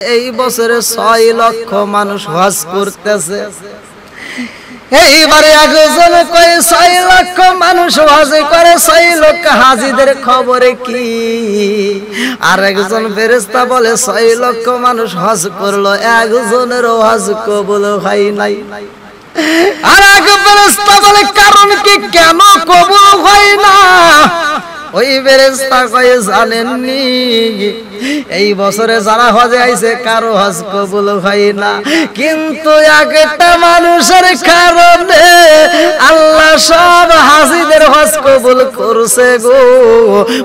এই বছরে 6 লক্ষ মানুষ হজ করতেছে। এইবারে একজন কয় 6 লক্ষ মানুষ হজ করে, 6 লক্ষ হাজিদের খবরে কি? আর একজন ফেরেশতা বলে 6 লক্ষ মানুষ হজ করলো, একজনের হজ কবুল হয় নাই। আর এক ফেরেশতা বলে কারণ কি, কেন কবুল হয় না? ওই ফেরেশতা কয় জানেননি, এই বছরে যারা হজে আইছে কারো হজ কবুল হয় না, কিন্তু একটা মানুষের কারণে আল্লাহ সব হাজিদের হজ কবুল করছে গো।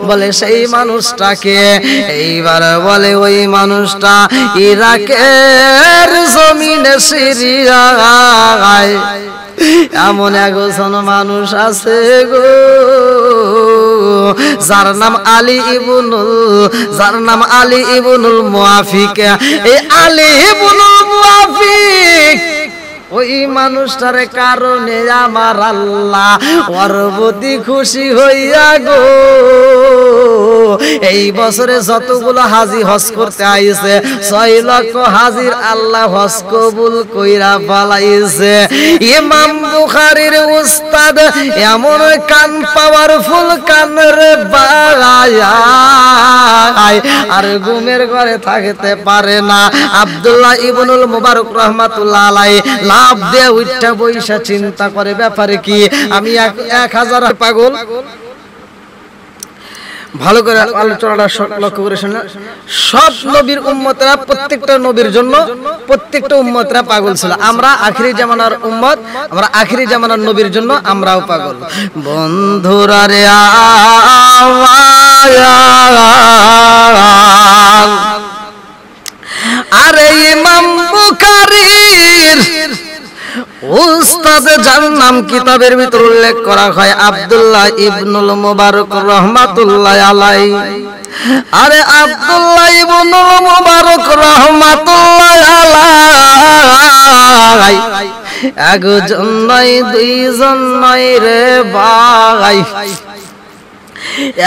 বলে সেই মানুষটাকে, এইবার বলে ওই মানুষটা ইরাকের জমিনে সিরিয়ায় এমন একজন মানুষ আছে গো, যার নাম আলী ইবনুল মুআফিক। এই আলী ইবনুল মুআফিক, ওই মানুষটার কারণে আমার আল্লাহ ওর প্রতি খুশি হইয়া গো এই বছরে যতগুলো হাজি হজ করতে আইছে 6 লক্ষ হাজির আল্লাহ হজ কবুল কইরা ফলাইছে। ইমাম বুখারীর উস্তাদ এমন কান পাওয়ারফুল কান রে বাগায় আর ঘুমের ঘরে থাকতে পারে না। আব্দুল্লাহ ইবনুল মুবারক রাহমাতুল্লাহ আলাইহি লাভ দিয়ে উঠা বইসা চিন্তা করে ব্যাপারে কি, আমি 1000 পাগল। ভালো করে আলোচনাটা লক্ষ্য করে শুনুন। সব নবীর উম্মতরা প্রত্যেকটা নবীর জন্য প্রত্যেকটা উম্মতরা পাগল ছিল। আমরা আখিরি জামানার উম্মত, আমরা আখিরি জামানার নবীর জন্য আমরাও পাগল। বন্ধুরা রে আরে ইমাম বুখারীর উস্তাদ যার নাম কিতাবের ভিতর উল্লেখ করা হয় আব্দুল্লাহ ইবনুল মুবারক রাহমাতুল্লাহ আলাইহি। আরে আব্দুল্লাহ ইবনুল মুবারক রাহমাতুল্লাহ আলাইহি একজন নয় দুইজন নয় রে ভাই,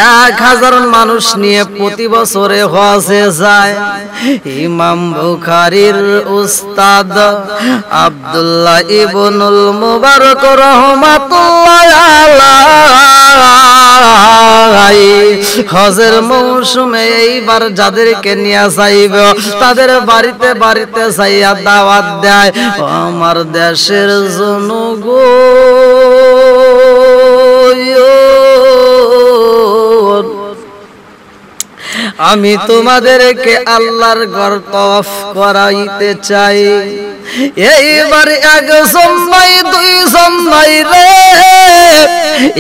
1000 মানুষ নিয়ে প্রতি বছরে হজে যায়। ইমাম বুখারীর উস্তাদ আব্দুল্লাহ ইবনুল মুবারক রাহমাতুল্লাহ আলাইহি হজের মৌসুমে এইবার যাদেরকে নিয়ে যাইব তাদের বাড়িতে বাড়িতে যাইয়া দাওয়াত দেয়, আমার দেশের জনগণ, আমি তোমাদেরকে আল্লাহর ঘর তওয়াফ করাইতে চাই। এইবার একজন নয় দুইজন নয় রে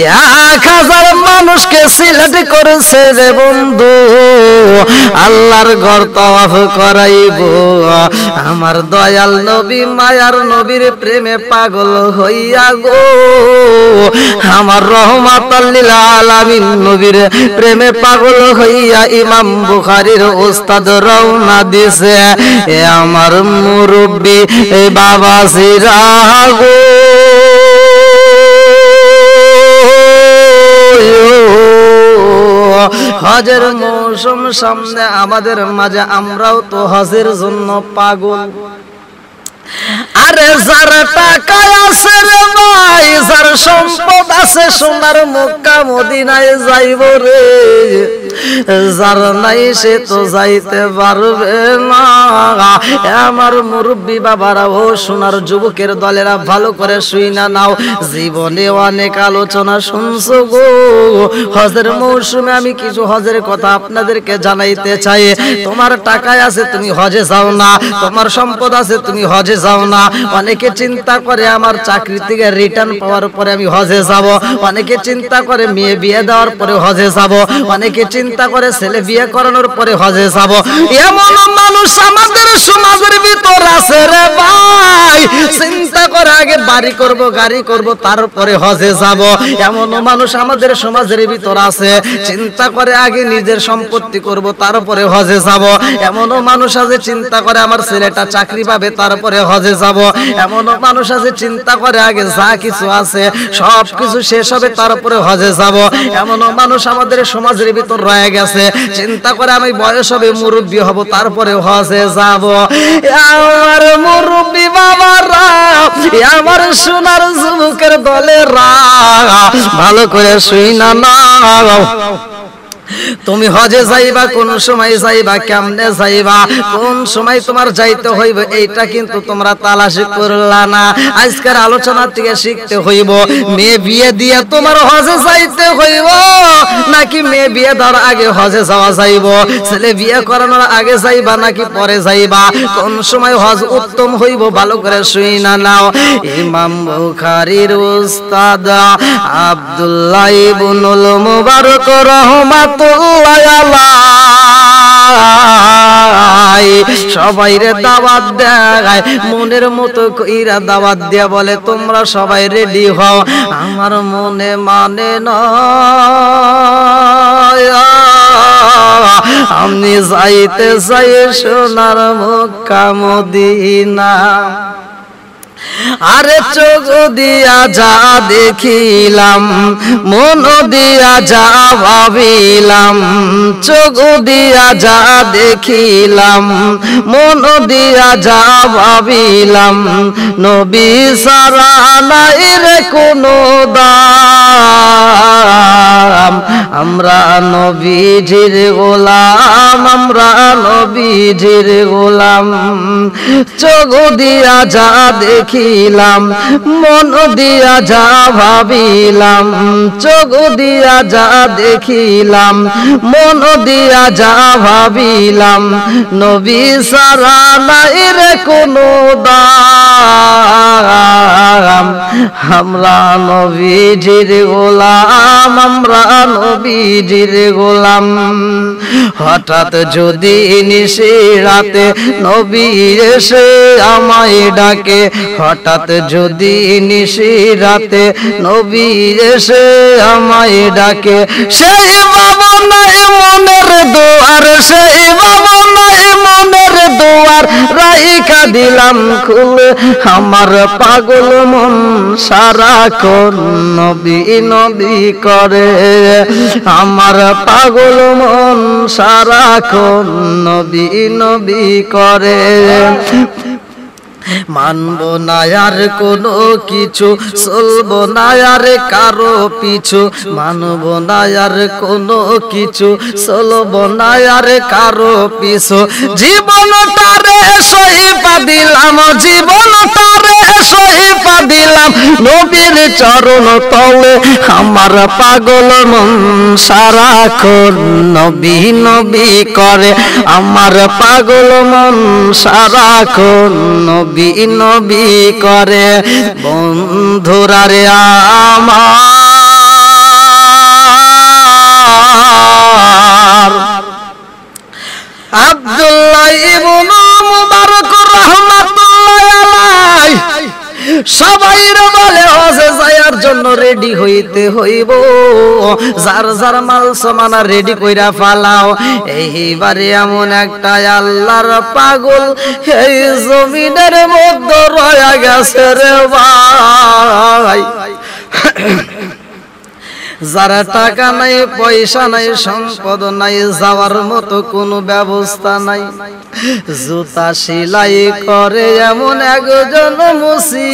1000 মানুষকে সিলেক্ট করেছে রে বন্ধু, আল্লাহর ঘর তওয়াফ করাইব। আমার দয়াল নবী মায়ার নবীর প্রেমে পাগল হইয়া গো, আমার রহমাতাল লিল আলামিন নবীর প্রেমে পাগল হইয়া ইমাম বুখারীর উস্তাদ রওনা দিছে। এ আমার মুরব্বি বাবা সিরা গো, হজের মৌসুম সামনে আমাদের মাঝে, আমরাও তো হজের জন্য পাগল। আরে যার টাকা আছে রে ভাই, যার সম্পদ আছে সোনার মক্কা মদিনায় যাইব রে, যার নাই সে তো যাইতে পারবে না। আমার মুরব্বী বাবারা ও সোনার যুবকের দলেরা ভালো করে শুইনা নাও, জীবনে অনেক আলোচনা শুনছো গো। হজের মৌসুমে আমি কিছু হজের কথা আপনাদেরকে জানাইতে চাই। তোমার টাকায় আছে তুমি হজে যাও না, তোমার সম্পদ আছে তুমি হজে যাও না। অনেকে চিন্তা করে আমার চাকরি থেকে রিটার্ন পাওয়ার পরে আমি হজে যাব, অনেকে চিন্তা করে মেয়ে বিয়ে দেওয়ার পরে হজে যাব, অনেকে চিন্তা করে ছেলে বিয়ে করানোর পরে হজে যাব। এমন মানুষ আমাদের সমাজের ভিতর আছে রে ভাই, চিন্তা করে আগে বাড়ি করব গাড়ি করব তারপরে হজে যাব। এমনও মানুষ আমাদের সমাজের ভিতর আছে, চিন্তা করে আগে নিজের সম্পত্তি করব তারপরে হজে যাব। এমনও মানুষ আছে চিন্তা করে আমার ছেলেটা চাকরি পাবে তারপরে হজে যাব। এমনও মানুষ আছে চিন্তা করে আগে যা কিছু আছে সব কিছু শেষ হবে তারপরে হজে যাব। এমনও মানুষ আমাদের সমাজের ভিতর রয়ে গেছে, চিন্তা করে আমি বয়স হবে মুরব্বী হব তারপরে হজে যাব। আমার মুরব্বী বাবারা, আমার সোনার যুবকের দলেরা, ভালো করে শুই না নাও। তুমি হজে যাইবা, কোন সময় যাইবা, কেমনে যাইবা, কোন সময় তোমার যাইতে হইবে, এইটা কিন্তু তোমরা তালাশি করলা না। আজকের আলোচনা থেকে শিখতে হইব মেয়ে বিয়ে দিয়ে তোমার হজে যাইতে হইব নাকি মেয়ে বিয়ে দেওয়ার আগে হজে যাওয়া যাইব, ছেলে বিয়ে করানোর আগে যাইবা নাকি পরে যাইবা, কোন সময় হজ উত্তম হইব, ভালো করে শুই না নাও। ইমাম বুখারীর উস্তাদ আব্দুল্লাহ ইবনুল মুবারক রাহমাতুল্লাহ সবাই রে দাওয়াত দেয়, মনের মতো কইরা দাওয়াত দিয়া বলে তোমরা সবাই রেডি হও। আমার মনে মানে না আমি যাইতে চাই সোনার মক্কা মদিনা। আরে চোখ দিয়া যা দেখিলাম, মন দিয়া যা ভাবিলাম, চোখ দিয়া যা দেখিলাম, মন দিয়া যা ভাবিলাম, নবী সারা নাই রে কোনো দাম। আমরা নবীজির গোলাম, আমরা নবীজির গোলাম। চোখ দিয়া যা দেখিলাম, মন দিয়া যা ভাবিলাম, চোখ দিয়া যা দেখিলাম, মন দিয়া যা ভাবিলাম, নবী সারা নাই রে কোনো দাম। আমরা নবীজির গোলাম, আমরা নবীজির গোলাম। হঠাৎ যদি নিশি রাতে নবী এসে আমায় ডাকে, হঠাৎ যদি নিশি রাতে নবী এসে আমায় ডাকে, সেই ভাবনায় মনের দুয়ার, সেই ভাবনায় মনের দুয়ার রাইখা দিলাম খুলে। আমার পাগল মন সারাক্ষণ নবী নবী করে, আমার পাগল মন সারাক্ষণ নবী নবী করে। মানবো না আর কোনো কিছু, চলবো না আর কারো পিছু, মানবো না আর কোনো কিছু, চলবো না আর কারো পিছু। জীবনটারে সহিপা দিলাম, জীবনটারে সহিপা দিলাম নবীর চরণ তলে। আমার পাগল মন সারাক্ষণ নবী নবী করে, আমার পাগল মন সারাক্ষণ নবী নবী করে। বন্ধুরা রে আমার, আব্দুল্লাহ ইবনে মুবারক রাহমাতুল্লাহ আলাইহি সবাই বলে হজে যাওয়ার জন্য রেডি হইতে হইব, যার যার মাল সামানা রেডি কইরা ফালাও। এইবারে এমন একটা আল্লাহর পাগল এই জমিনের মধ্যে রয়া গেছে রে ভাই, যারা টাকা নাই, পয়সা নাই, সম্পদ নাই, যাওয়ার মতো কোনো ব্যবস্থা নাই, জুতা সেলাই করে এমন একজন মুসি,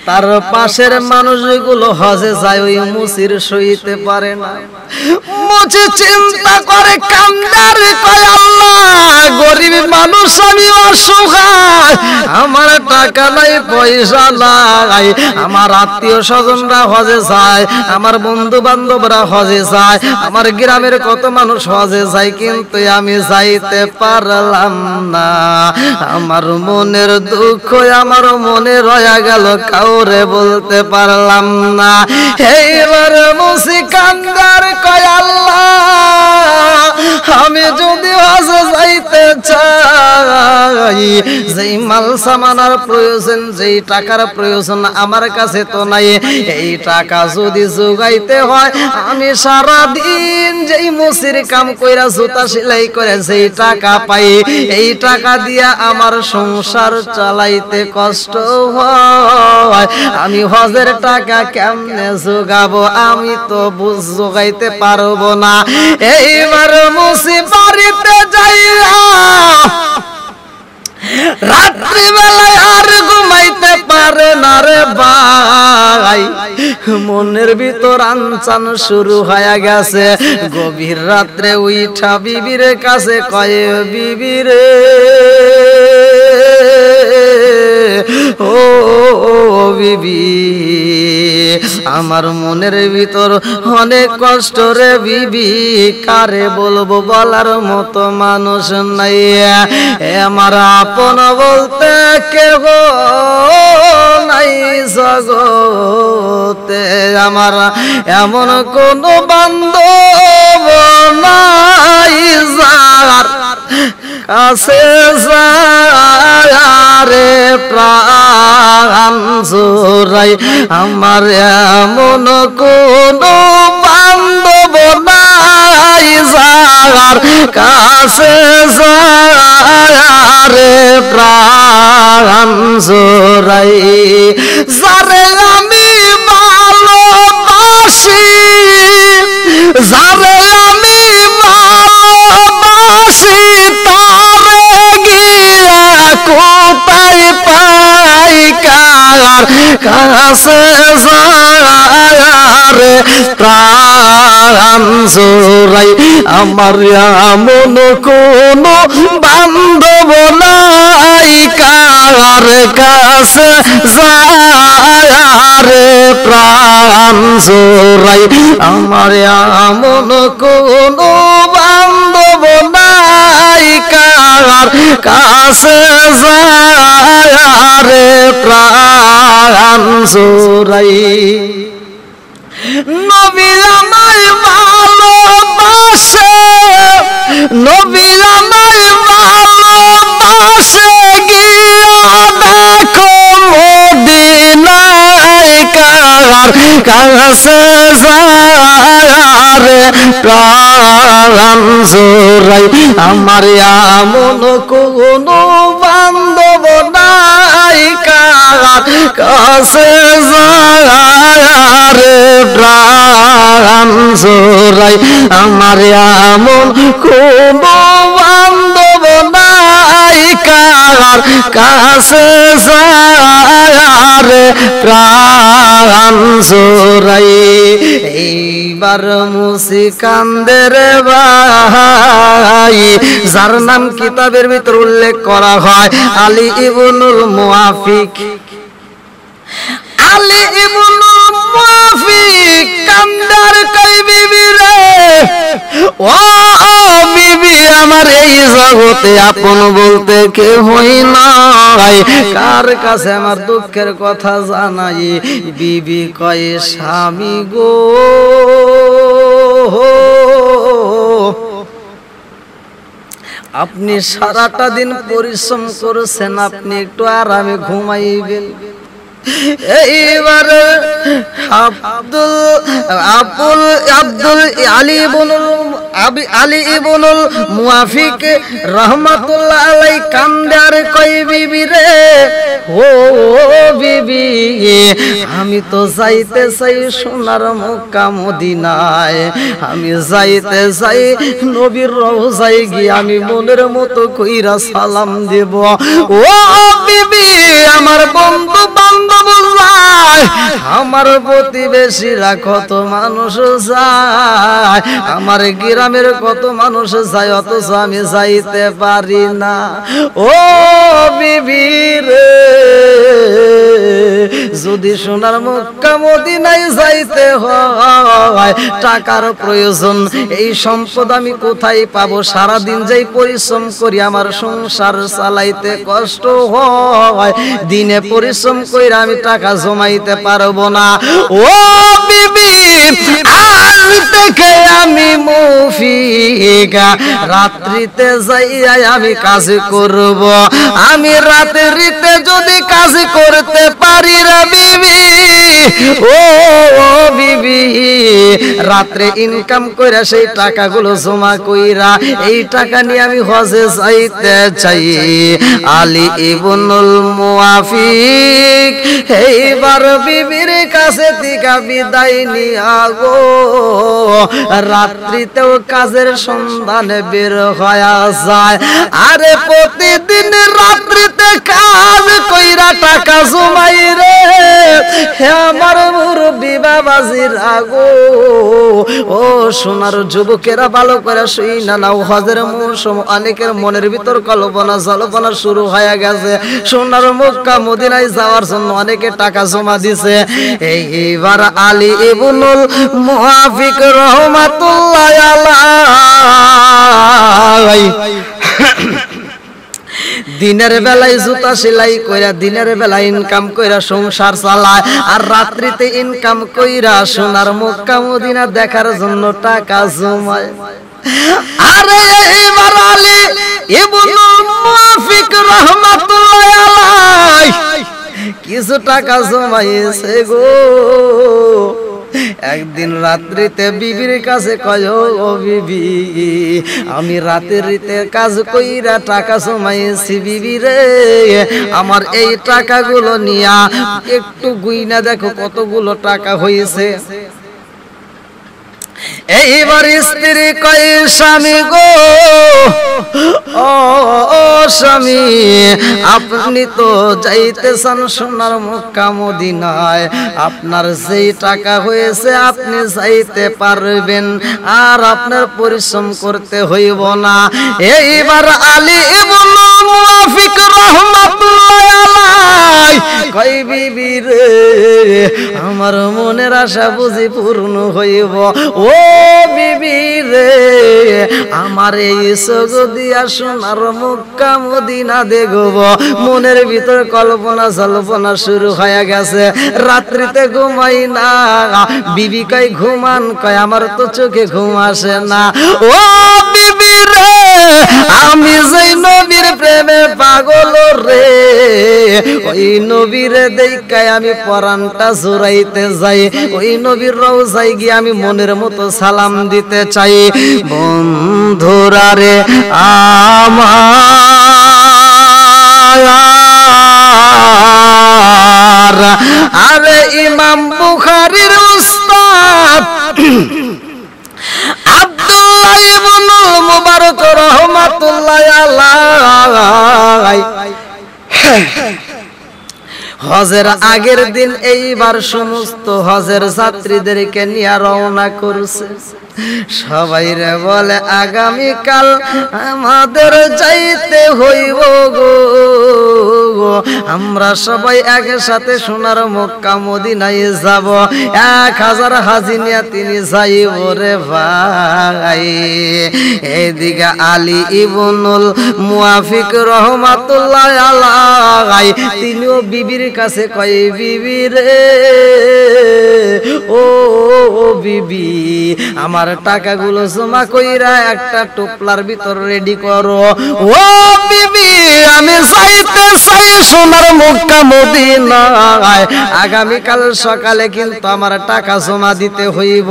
তার পাশের মানুষগুলো হজে যায়, ওই মুসির সইতে পারে না। মুচি চিন্তা করে কান্দার কয় আল্লাহ, গরিব মানুষ আমি, অসহায়, আমার টাকা নাই, পয়সা নাই, আমার আত্মীয় স্বজনরা হজে যায়, আমার বন্ধু বান্ধবরা হজে যায়, আমার গ্রামের কত মানুষ হজে যায়, কিন্তু আমি যাইতে পারলাম না। আমার মনের দুঃখ আমার মনে রয়া গেল, কাউরে বলতে পারলাম না। এইবার মুসি কান্দার কয় আল্লাহ, আমি যদি হজে যাইতে চাই যেই মাল সামানার প্রয়োজন, যেই টাকার প্রয়োজন আমার কাছে তো নাই। এই টাকা যদি যোগাইতে হয়, আমি সারা দিন যেই মসির কাম কইরা জুতা সেলাই করে যেই টাকা পাই, এই টাকা দিয়া আমার সংসার চালাইতে কষ্ট হয়। আমি হজের টাকা কেমনে যোগাবো? আমি তো যোগাইতে পারবো না। এইবার মুসি বাড়িতে যাইয়া রাত্রি বেলায় আর ঘুমাইতে পারে না রে ভাই, মনের ভিতর আনচান শুরু হয়ে গেছে। গভীর রাত্রে উইঠা বিবির কাছে কয়ে, বিবি রে ও বিবি, আমার মনের ভিতর অনেক কষ্ট রে বিবি, কারে বলবো বলার মতো মানুষ নাই। আমার আপন বলতে কেহ নাই জগতে, আমার এমন কোন বান্ধব নাই যার কাছে যারে প্রাণ জোড়াই। আমার এমন কোন বান্ধব নাই যার কাছে যারে প্রাণ জোড়াই। যারে আমি ভালোবাসি, যারে আমি ভালোবাসি, তারে গিয়া কোথায় পাই, কার কাছে যারে প্রাণ জোড়াই। আমার এমন কোন বান্ধব নাই, কার কাছে যারে প্রাণ জোড়াই। আমার এমন কোন বান্ধব নাই, কার কাছে যারে প্রাণ জোড়াই। নবী আমায় ভালোবাসে, নবী আমায় ভালোবাসে, গিয়া দেখো মদিনায়, কার কাছে যারে প্রাণ জোড়াই। আমার এমন কোন বান্ধব নাই, কার কাছে যারে প্রাণ জোড়াই। আমার এমন কোন বান্ধব নাই, কার কাছে যারে প্রাণ জোড়াই। এইবার মুসি কান্দে রে ভাই, যার নাম কিতাবের ভিতর উল্লেখ করা হয় আলী ইবনুল মুআফিক। আলী ইবনুল মুআফিক কান্দার কই, বিবি রে ও বিবি, আমার এই জগতে আপন বলতে কেহই নাই, কার কাছে আমার দুঃখের কথা জানাই? বিবি কয়, স্বামী গো, আপনি সারাটা দিন পরিশ্রম করেছেন, আপনি একটু আরামে ঘুমাইবেন। এইবার আলী ইবনুল মুআফিক রাহমাতুল্লাহ আলাইহি কান্দার কই, বিবি রে ও বিবি, আমি তো যাইতে চাই সোনার মক্কা মদিনায়, আমি যাইতে চাই নবীর রওজায় গিয়ে আমি মনের মতো কইরা সালাম দেব। ও বিবি, আমার বন্ধু বান্ধব যায়, আমার প্রতিবেশীরা কত মানুষ যায়, আমার গ্রামের কত মানুষ যায়, অথচ আমি যাইতে পারি না। ও বিবি রে, যদি সোনার মক্কা মদিনায় যাইতে হয় টাকার প্রয়োজন। এই সম্পদ আমি কোথায় পাবো? সারাদিন যাই পরিশ্রম করি, আমার সংসার চালাইতে কষ্ট হয়, দিনে পরিশ্রম কইরা আমি টাকা জমাইতে পারবো না। ও বিবি, আজ থেকে আমি মুফিকা, রাত্রিতে যাইয়া আমি কাজ করব। আমি রাত্রিতে যদি কাজ করতে পারি রে বিবি, ও বিবি, রাত্রে ইনকাম কইরা সেই টাকাগুলো জমা কইরা এই টাকা নিয়ে আমি হজে যাইতে চাই। আলী ইবনুল মুআফিক এইবার বিবির কাছে থেকে বিদায় নিয়া গো রাত্রিতেও কাজের সন্ধানে বের হয়ে যায়। আরে প্রতিদিন রাত্রিতে কাজ কইরা টাকা জমাই রে হে আমার মুরব্বি বাবাজিরা গো। ও সোনার যুবকেরা, ভালো করে শুই না নাও, হজের মৌসুম, অনেকের মনের ভিতর কল্পনা জল্পনা শুরু হয়ে গেছে। সোনার মক্কা মদিনায় যাওয়ার জন্য অনেকে টাকা জমা দিছে। এইবার আলী ইবনুল মুআফিক রাহমাতুল্লাহ আলাইহি দিনের বেলায় জুতা সেলাই কইরা, দিনের বেলায় ইনকাম কইরা সংসার চালায়, আর রাত্রিতে ইনকাম কইরা সোনার মক্কা মদিনা দেখার জন্য টাকা জমায়। আরে এইবার আলী ইবনুল মুআফিক রাহমাতুল্লাহ আলাইহি কিছু টাকা জমাইছে গো। একদিন রাত্রিতে বিবির কাছে কয়, ও বিবি, আমি রাতে কাজ কইরা টাকা জমাইছি বিবি রে, আমার এই টাকাগুলো নিয়া একটু গুইনা দেখো কতগুলো টাকা হয়েছে। এইবার স্ত্রী কয়, স্বামী গো, ও স্বামী, আপনি তো যাইতেছেন সোনার মক্কা মদিনায়, আপনার যেই টাকা হয়েছে আপনি যাইতে পারবেন, আর আপনার পরিশ্রম করতে হইব না। এইবার আলী ইবনুল মুআফিক রাহমাতুল্লাহ আলাইহি কয়, বিবি রে, আমার মনের আশা বুঝি পূর্ণ হইব। ও বিবি রে, আমার এই চোখ দিয়া সোনার মক্কা মদিনা দেখব। মনের ভিতর কল্পনা জল্পনা শুরু হয়ে গেছে, রাত্রিতে ঘুমাই না। বিবি কয়, ঘুমান? কয়, আমার তো চোখে ঘুম আসে না। ও বিবি রে, আমি যেই নবীর প্রেমে পাগল রে, ওই নবীরে দেখায় আমি পরানটা জুড়াইতে যাই, ওই নবীর রওজায় গিয়ে আমি মনের মতো সালাম দিতে চাই। বন্ধুরা রে আমার, আরে ইমাম বুখারীর উস্তাদ আব্দুল্লাহ ইবনুল মুবারক রাহমাতুল্লাহ আলাইহি হজের আগের দিন এইবার সমস্ত হজের যাত্রীদেরকে নিয়ে রওনা করছে। সবাই রে বলে, আগামীকাল আমাদের যাইতে হইব গো, আমরা সবাই একসাথে সোনার মক্কা মদিনায় যাব। 1000 হাজি নিয়ে তিনি যাইব রে ভাই। এদিকে আলী ইবনুল মুআফিক রাহমাতুল্লাহ আলাইহি তিনিও বিবির কাছে কয়, বিবি রে, ও বিবি, আমার টাকাগুলো জমা কইরা একটা টোপলার ভিতর রেডি করো। ও বিবি, আমি যাইতে চাই সোনার মক্কা মদিনায়, আগামীকাল সকালে কিন্তু আমার টাকা জমা দিতে হইব।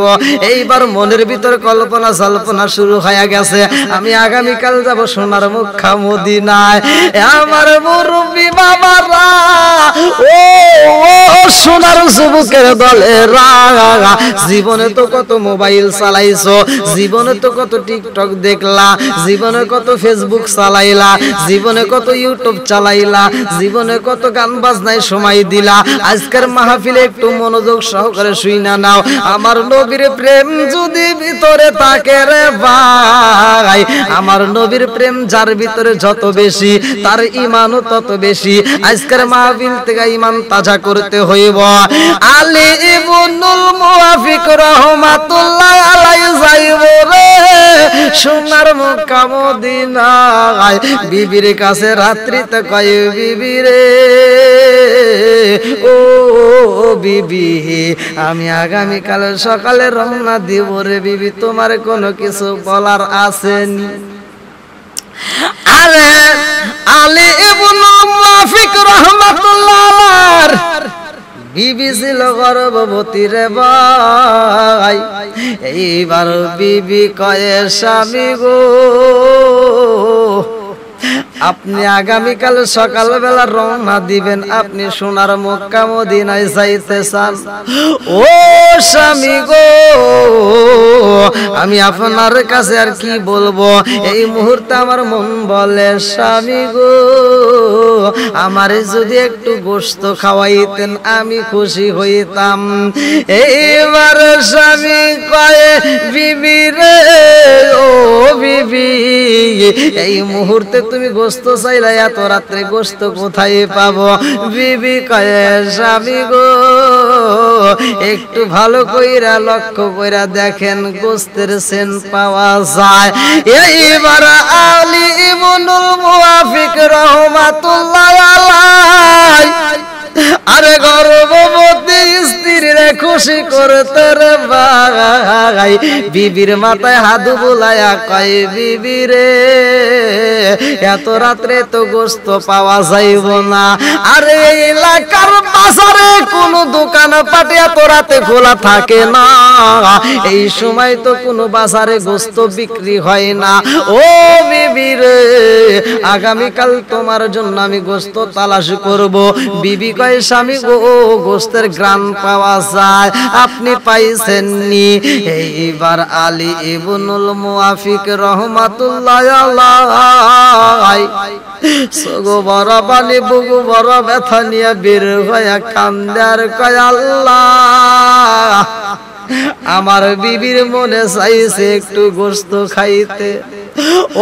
এইবার মনের ভিতর কল্পনা জল্পনা শুরু হয়ে গেছে, আমি আগামীকাল যাব সোনার মক্কা মদিনায়। আমার মুরব্বি বাবারা, ও সোনার যুবকের দলেরা, জীবনে তো কত মোবাইল চালাইছো, জীবনে তো কত টিকটক দেখলা, জীবনে কত ফেসবুক চালাইলা, জীবনে কত ইউটিউব চালাইলা, জীবনে কত গান বাজনায় সময় দিলা, আজকের মাহফিলে একটু মনোযোগ সহকারে শুইনা নাও। আমার নবীর প্রেম যদি ভিতরে থাকে রে ভাই, আমার নবীর প্রেম যার ভিতরে যত বেশি তার ঈমানও তত বেশি। আজকের মাহফিল থেকে ঈমান তাজা করতে হইব। আলী ইবনুল মুওয়াফিক রাহমাতুল্লাহ আলাইহি যাইব রে সোনার মক্কা মদিনায়, বিবির কাছে রাত্রিতে কয় বিবি রে ও বিবি, আমি আগামীকাল সকালে রওনা দিব রে বিবি, তোমার কোনো কিছু বলার আসেনি? আরে আলী ইবনুল মুওয়াফিক রাহমাতুল্লাহ আলাইহি বিবি ছিল গর্ভবতী রে ভাই। এইবার বিবি কয়ে স্বামী গো, আপনি আগামীকাল সকালবেলা রওনা দিবেন, আপনি সোনার মক্কা মদিনায় যাইতে চান। ও স্বামী গো, আমি আপনার কাছে আর কি বলবো, এই মুহূর্তে আমার মন বলে স্বামী গো, আমারে যদি একটু গোশত খাওয়াইতেন আমি খুশি হইতাম। এইবার স্বামী কয়ে বিবি রে ও বিবি, এই মুহূর্তে তুমি গোশত চাইলে এত রাত্রে গোশত কোথায় পাবো? বিবি কয়ে স্বামী গো, একটু ভালো কইরা লক্ষ্য কইরা দেখেন গোশতের সেন্ট পাওয়া যায়। এইবার আলী ইবনুল মুওয়াফিক রাহমাতুল্লাহ আলাইহি আরে গর্ভবতী স্ত্রীর খুশি করতে রে ভাই, বিবির মাথায় হাত বুলায়া কয় বিবি রে এত রাত্রে তো গোশত পাওয়া যাইব না। আরে এলাকার বাজারে কোনো দোকান পাটে এত রাতে খোলা থাকে না, এই সময় তো কোনো বাজারে গোশত বিক্রি হয় না। ও বিবি রে, আগামীকাল তোমার জন্য আমি গোশত তালাশ করব। বিবি কয় স্বামী গো, গোশতের গ্রাম পাওয়া যায়, আপনি পাইছেন নি? এইবার আলী ইবনুল মুওয়াফিক রাহমাতুল্লাহ আলাইহি সগো বড় পানি বুগু বড় ব্যথা নিয়ে বের হয়ে কান্দে আর কয় আল্লাহ, আমার বিবির মনে চাইছে একটু গোশত খাইতে।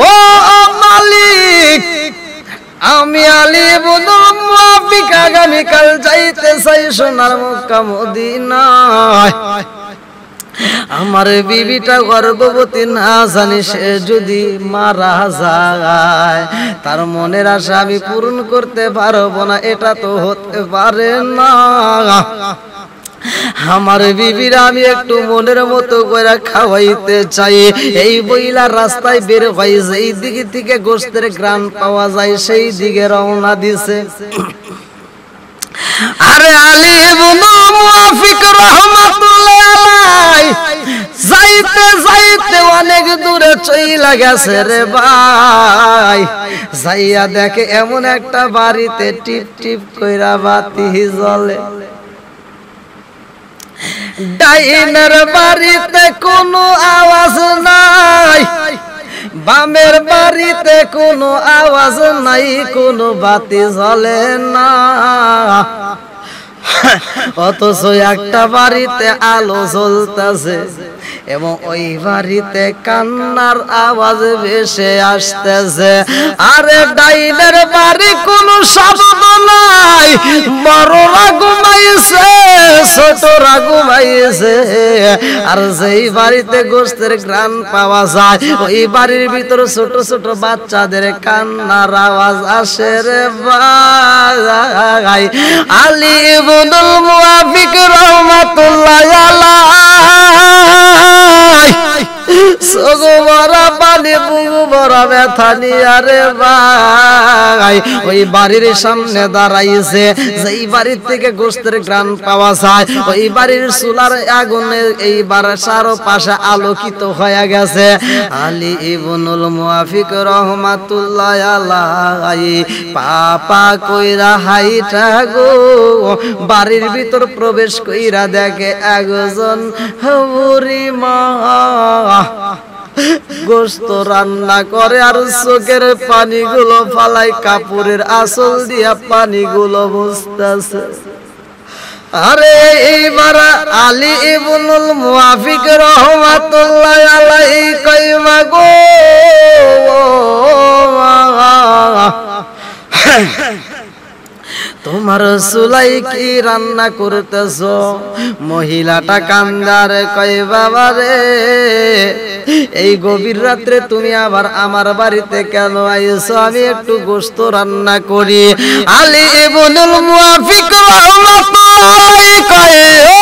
ও মালিক, আমি আলী ইবনুল মুওয়াফিক আগামীকাল যাইতে চাই সোনার মক্কা মদিনায়। আমার বিবিটা গর্ভবতী, না জানি সে যদি মারা যায় তার মনের আশা আমি পূরণ করতে পারবো না, এটা তো হতে পারে না। আমার বিবিরা আমি একটু মনের মতো করে খাওয়াইতে চাই। এই বইলা রাস্তায় বের হয়, যেই দিকে থেকে গোশতের গ্রাম পাওয়া যায় সেই দিকে রওনা দিছে। আরে আলী ইবনুল মুওয়াফিক রাহমাতুল্লাহ আলাইহি যাইতে যাইতে অনেক দূরে চইলা গেছে রে ভাই। যাইয়া দেখে এমন একটা বাড়িতে টিপ টিপ কইরা বাতি জ্বলে। ডাইনের বাড়িতে কোনো আওয়াজ নাই, বামের বাড়িতে কোনো আওয়াজ নাই, কোনো বাতি জ্বলে না। অথচ একটা বাড়িতে আলো জ্বলতেছে এবং ওই বাড়িতে কান্নার আওয়াজ ভেসে আসতেছে। আরে ডাইনের বাড়ি কোনো শব্দ নাই, বড়রা ঘুমাইছে, ছোটরা ঘুমাইছে। আর যেই বাড়িতে গোশতের ঘ্রাণ পাওয়া যায় ওই বাড়ির ভিতর ছোট ছোট বাচ্চাদের কান্নার আওয়াজ আসে রে ভাই। আলী ইবনুল মুওয়াফিক রাহমাতুল্লাহ আলাইহি সগো বড় পানি বুগু বড় ব্যথা নিয়ে রে ভাই ওই বাড়ির সামনে দাঁড়াইছে। যেই বাড়ির থেকে গোশতের ঘ্রাণ পাওয়া যায় ওই বাড়ির চুলার আগুনে এইবার চারপাশে আলোকিত হয়ে গেছে। আলী ইবনুল মুওয়াফিক রাহমাতুল্লাহ আলাইহি পাপা কইরা হাইটা গো বাড়ির ভিতর প্রবেশ কইরা দেখে একজন বুড়ি মা গোস্ত রান্না করে আর চোখের পানিগুলো ফালাই, কাপড়ের আঁচল দিয়া পানিগুলো মুছতেছে। আরে এইবার আলী ইবনুল মুআফিক রাহমাতুল্লাহ আলাইহি কইমা গো তোমার চুলাই কি রান্না করতেছো? মহিলাটা কান্দারে কয় বাবা রে, এই গভীর রাত্রে তুমি আবার আমার বাড়িতে কেন আইছো? আমি একটু গোশত রান্না করি। আলী ইবনুল মুআফিক রাহমাতুল্লাহ আলাইহি কয় ও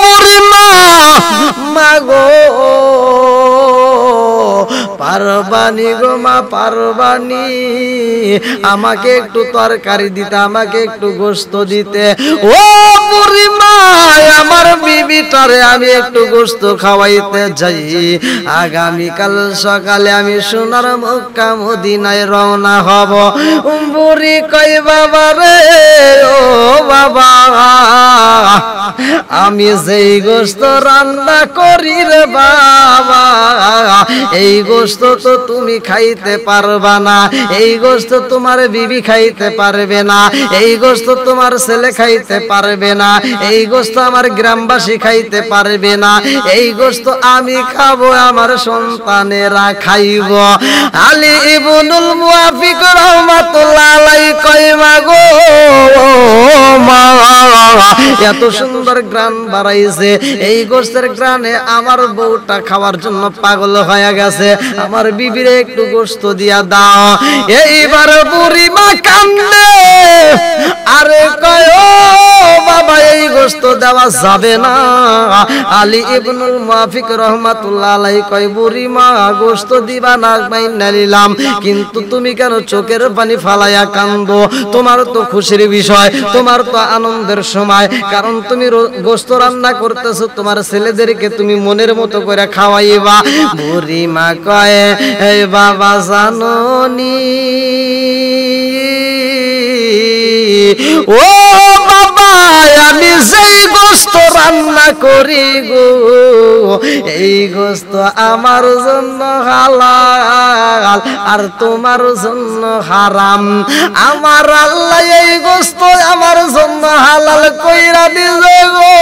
বুড়িমা, মাগো পারবানি গো মা, পারবানি, আমাকে একটু তরকারি দিতে, আমাকে একটু গোশত দিতে। ও বুড়িমা, আমার বিবিটারে আমি একটু গোশত খাওয়াইতে যাই। আগামীকাল সকালে আমি সোনার মক্কা মদিনায় রওনা হব। বুড়ি কই বাবা রে, ও বাবা, আমি যেই গোশত রান্না করি রে বাবা, এই গোশত তো তুমি খাইতে পারবা না, এই গোশত তোমার বিবি খাইতে পারবে না, এই গোশত তোমার ছেলে খাইতে পারবে না, এই গোশত আমার গ্রামবাসী খাইতে পারবে না, এই গোশত আমি খাবো, আমার সন্তানেরা খাইব। আলী ইবনুল মুআফিক রাহমাতুল্লাহ আলাইহি কয় মা গো মা, এত সুন্দর গ্রান বাড়াইছে, এই গোশতের গ্রানে আমার বউটা খাওয়ার জন্য পাগল হয়ে গেছে, আমার বিবিরে একটু গোশত দিয়া দাও। এইবার বুড়ি মা কান্দে, আরে কয় ও বাবা, এই গোশত দেওয়া যাবে না। আলী ইবনুল মুআফিক রাহমাতুল্লাহ আলাইহি কয় বুড়ি মা, গোশত দিবা না মাইনা নিলাম, কিন্তু তুমি কেন চোখের পানি ফালাইয়া কান্দো? তোমার তো খুশির বিষয়, তোমার তো আনন্দের সময়, কারণ তুমি গোশত রান্না করতেছো, তোমার ছেলেদেরকে তুমি মনের মতো করে খাওয়াইবা। বুড়ি মা কয় এই বাবা জাননি, ও বাবা, আমি যেই গোশত রান্না করি গো, এই গোশত আমার জন্য হালাল আর তোমার জন্য হারাম। আমার আল্লাহ এই গোশত আমার জন্য হালাল কইরা দিছে গো,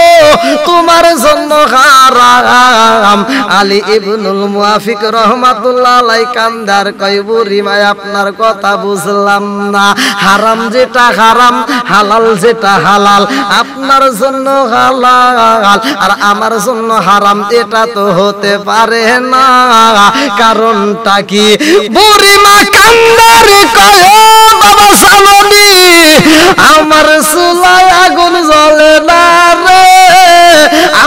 তোমার জন্য হারাম। আলী ইবনুল মুআফিক রাহমাতুল্লাহ আলাইহি কান্দার কয় বুড়ি মা, আপনার কথা বুঝলাম না, হারাম যেটা হারাম, হালাল যেটা হালাল, আপনার জন্য হালাল আর আমার জন্য হারাম, এটা তো হতে পারে না, কারণটা কি? বুড়ি মা কান্দারে কয় বাবা জাননি, আমার চুলায় আগুন জ্বলে না রে,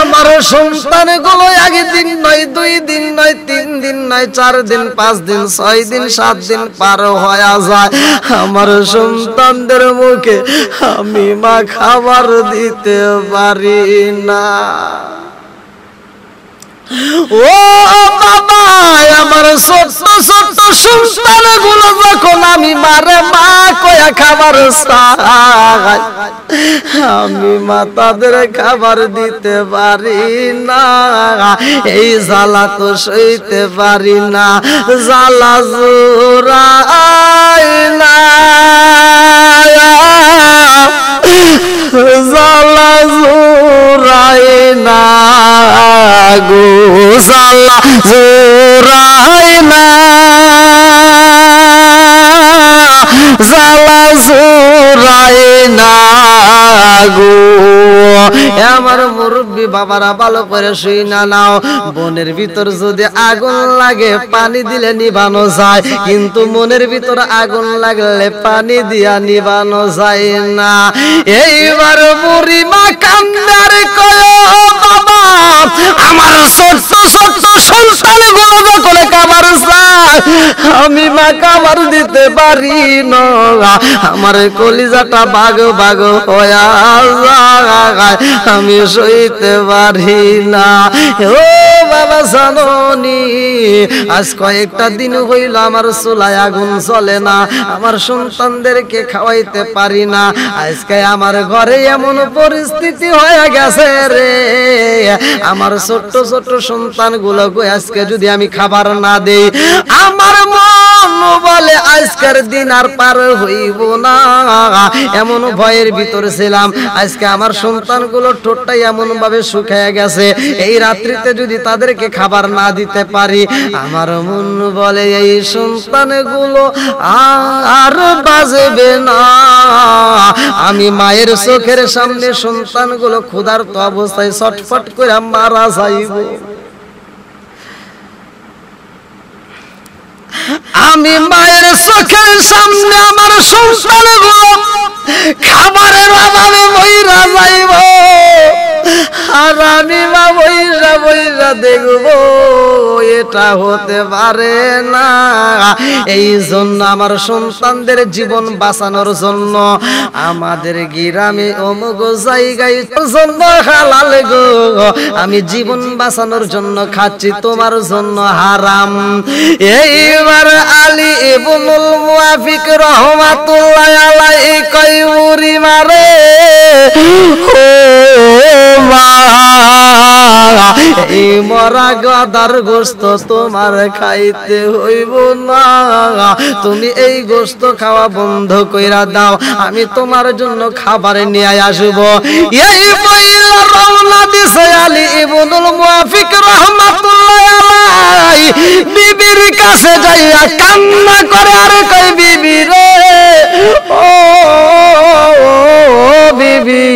আমার সন্তান গুলো একদিন নয়, 2 দিন নয়, 3 দিন নয়, 4 দিন, 5 দিন, 6 দিন, 7 দিন পার হয়ে যায়, আমার সন্তানদের মুখে আমি মা খাবার দিতে পারি না। ও বাবা, আমার ছোট্ট ছোট্ট সন্তান গুলো যখন আমি মারে মা কয়া খাবার চাই, আমি মা তাদের খাবার দিতে পারি না, এই জ্বালা তো সইতে পারি না, জ্বালা জোরাই না, জ্বালা জোরাই না গো, জ্বালা জোরাই না, জ্বালা জোরাই না গো। আমার মুরব্বী বাবারা ভালো করে শুই না নাও, বনের ভিতর যদি আগুন লাগে পানি দিলে নিবানো যায়, কিন্তু মনের ভিতর আগুন লাগলে পানি দিয়া নিবানো যায় না। এইবার বুড়ি মা কান্দারে কয় বাবা, আমার ছোট্ট ছোট্ট সন্তান গুলো যখন খাবার চায়, আমি মা খাবার দিতে পারি না, আমার কলিজাটা বাগ বাগ হয়ে যায়, আমি সইতে পারি না। ও বাবা জাননি আজ কয়েকটা দিন হইল আমার চুলায় আগুন জ্বলে না, আমার সন্তানদেরকে খাওয়াইতে পারি না। আজকে আমার ঘরে এমন পরিস্থিতি হয়ে গেছে রে, আমার ছোট্ট ছোট্ট সন্তানগুলোকে আজকে যদি আমি খাবার না দেই, আমার মন বলে আজকের দিন আর পার হইব না। এমন ভয়ের ভিতরে ছিলাম। আজকে আমার সন্তানগুলো ঠোঁটটাই এমন ভাবে শুকিয়ে গেছে, এই রাত্রিতে যদি তাদেরকে খাবার না দিতে পারি, আমার মন বলে এই সন্তানগুলো আর বাজবে না। আমি মায়ের চোখের সামনে সন্তানগুলো ক্ষুধার্ত অবস্থায় ছটফট করে মারা যাইব। আমি মায়ের চোখের সামনে আমার সন্তানগুলো খাবারের অভাবে মইরা যাইব, আর আমি মা বইরা বইরা দেখব। এটা হতে পারে না। এই জন্য আমার সন্তানদের জীবন বাঁচানোর জন্য আমাদের গ্রামে অমুক জায়গায় জন্য হালাল গো, আমি জীবন বাঁচানোর জন্য খাচ্ছি, তোমার জন্য হারাম। এইবার আলী ইবনুল মুআফিক রাহমাতুল্লাহ আলাইহি কই উরি মারে, ও মা এই মরা গাদার গোশত তোমার খাইতে হইব না, তুমি এই গোশত খাওয়া বন্ধ কইরা দাও, আমি তোমার জন্য খাবার নিয়ে আসব। এই বইলা রওনা দিছে আলী ইবনুল মুআফিক রাহমাতুল্লাহ আলাইহি বিবির কাছে যাইয়া কান্না করে আর কই, বিবি রে ও বিবি,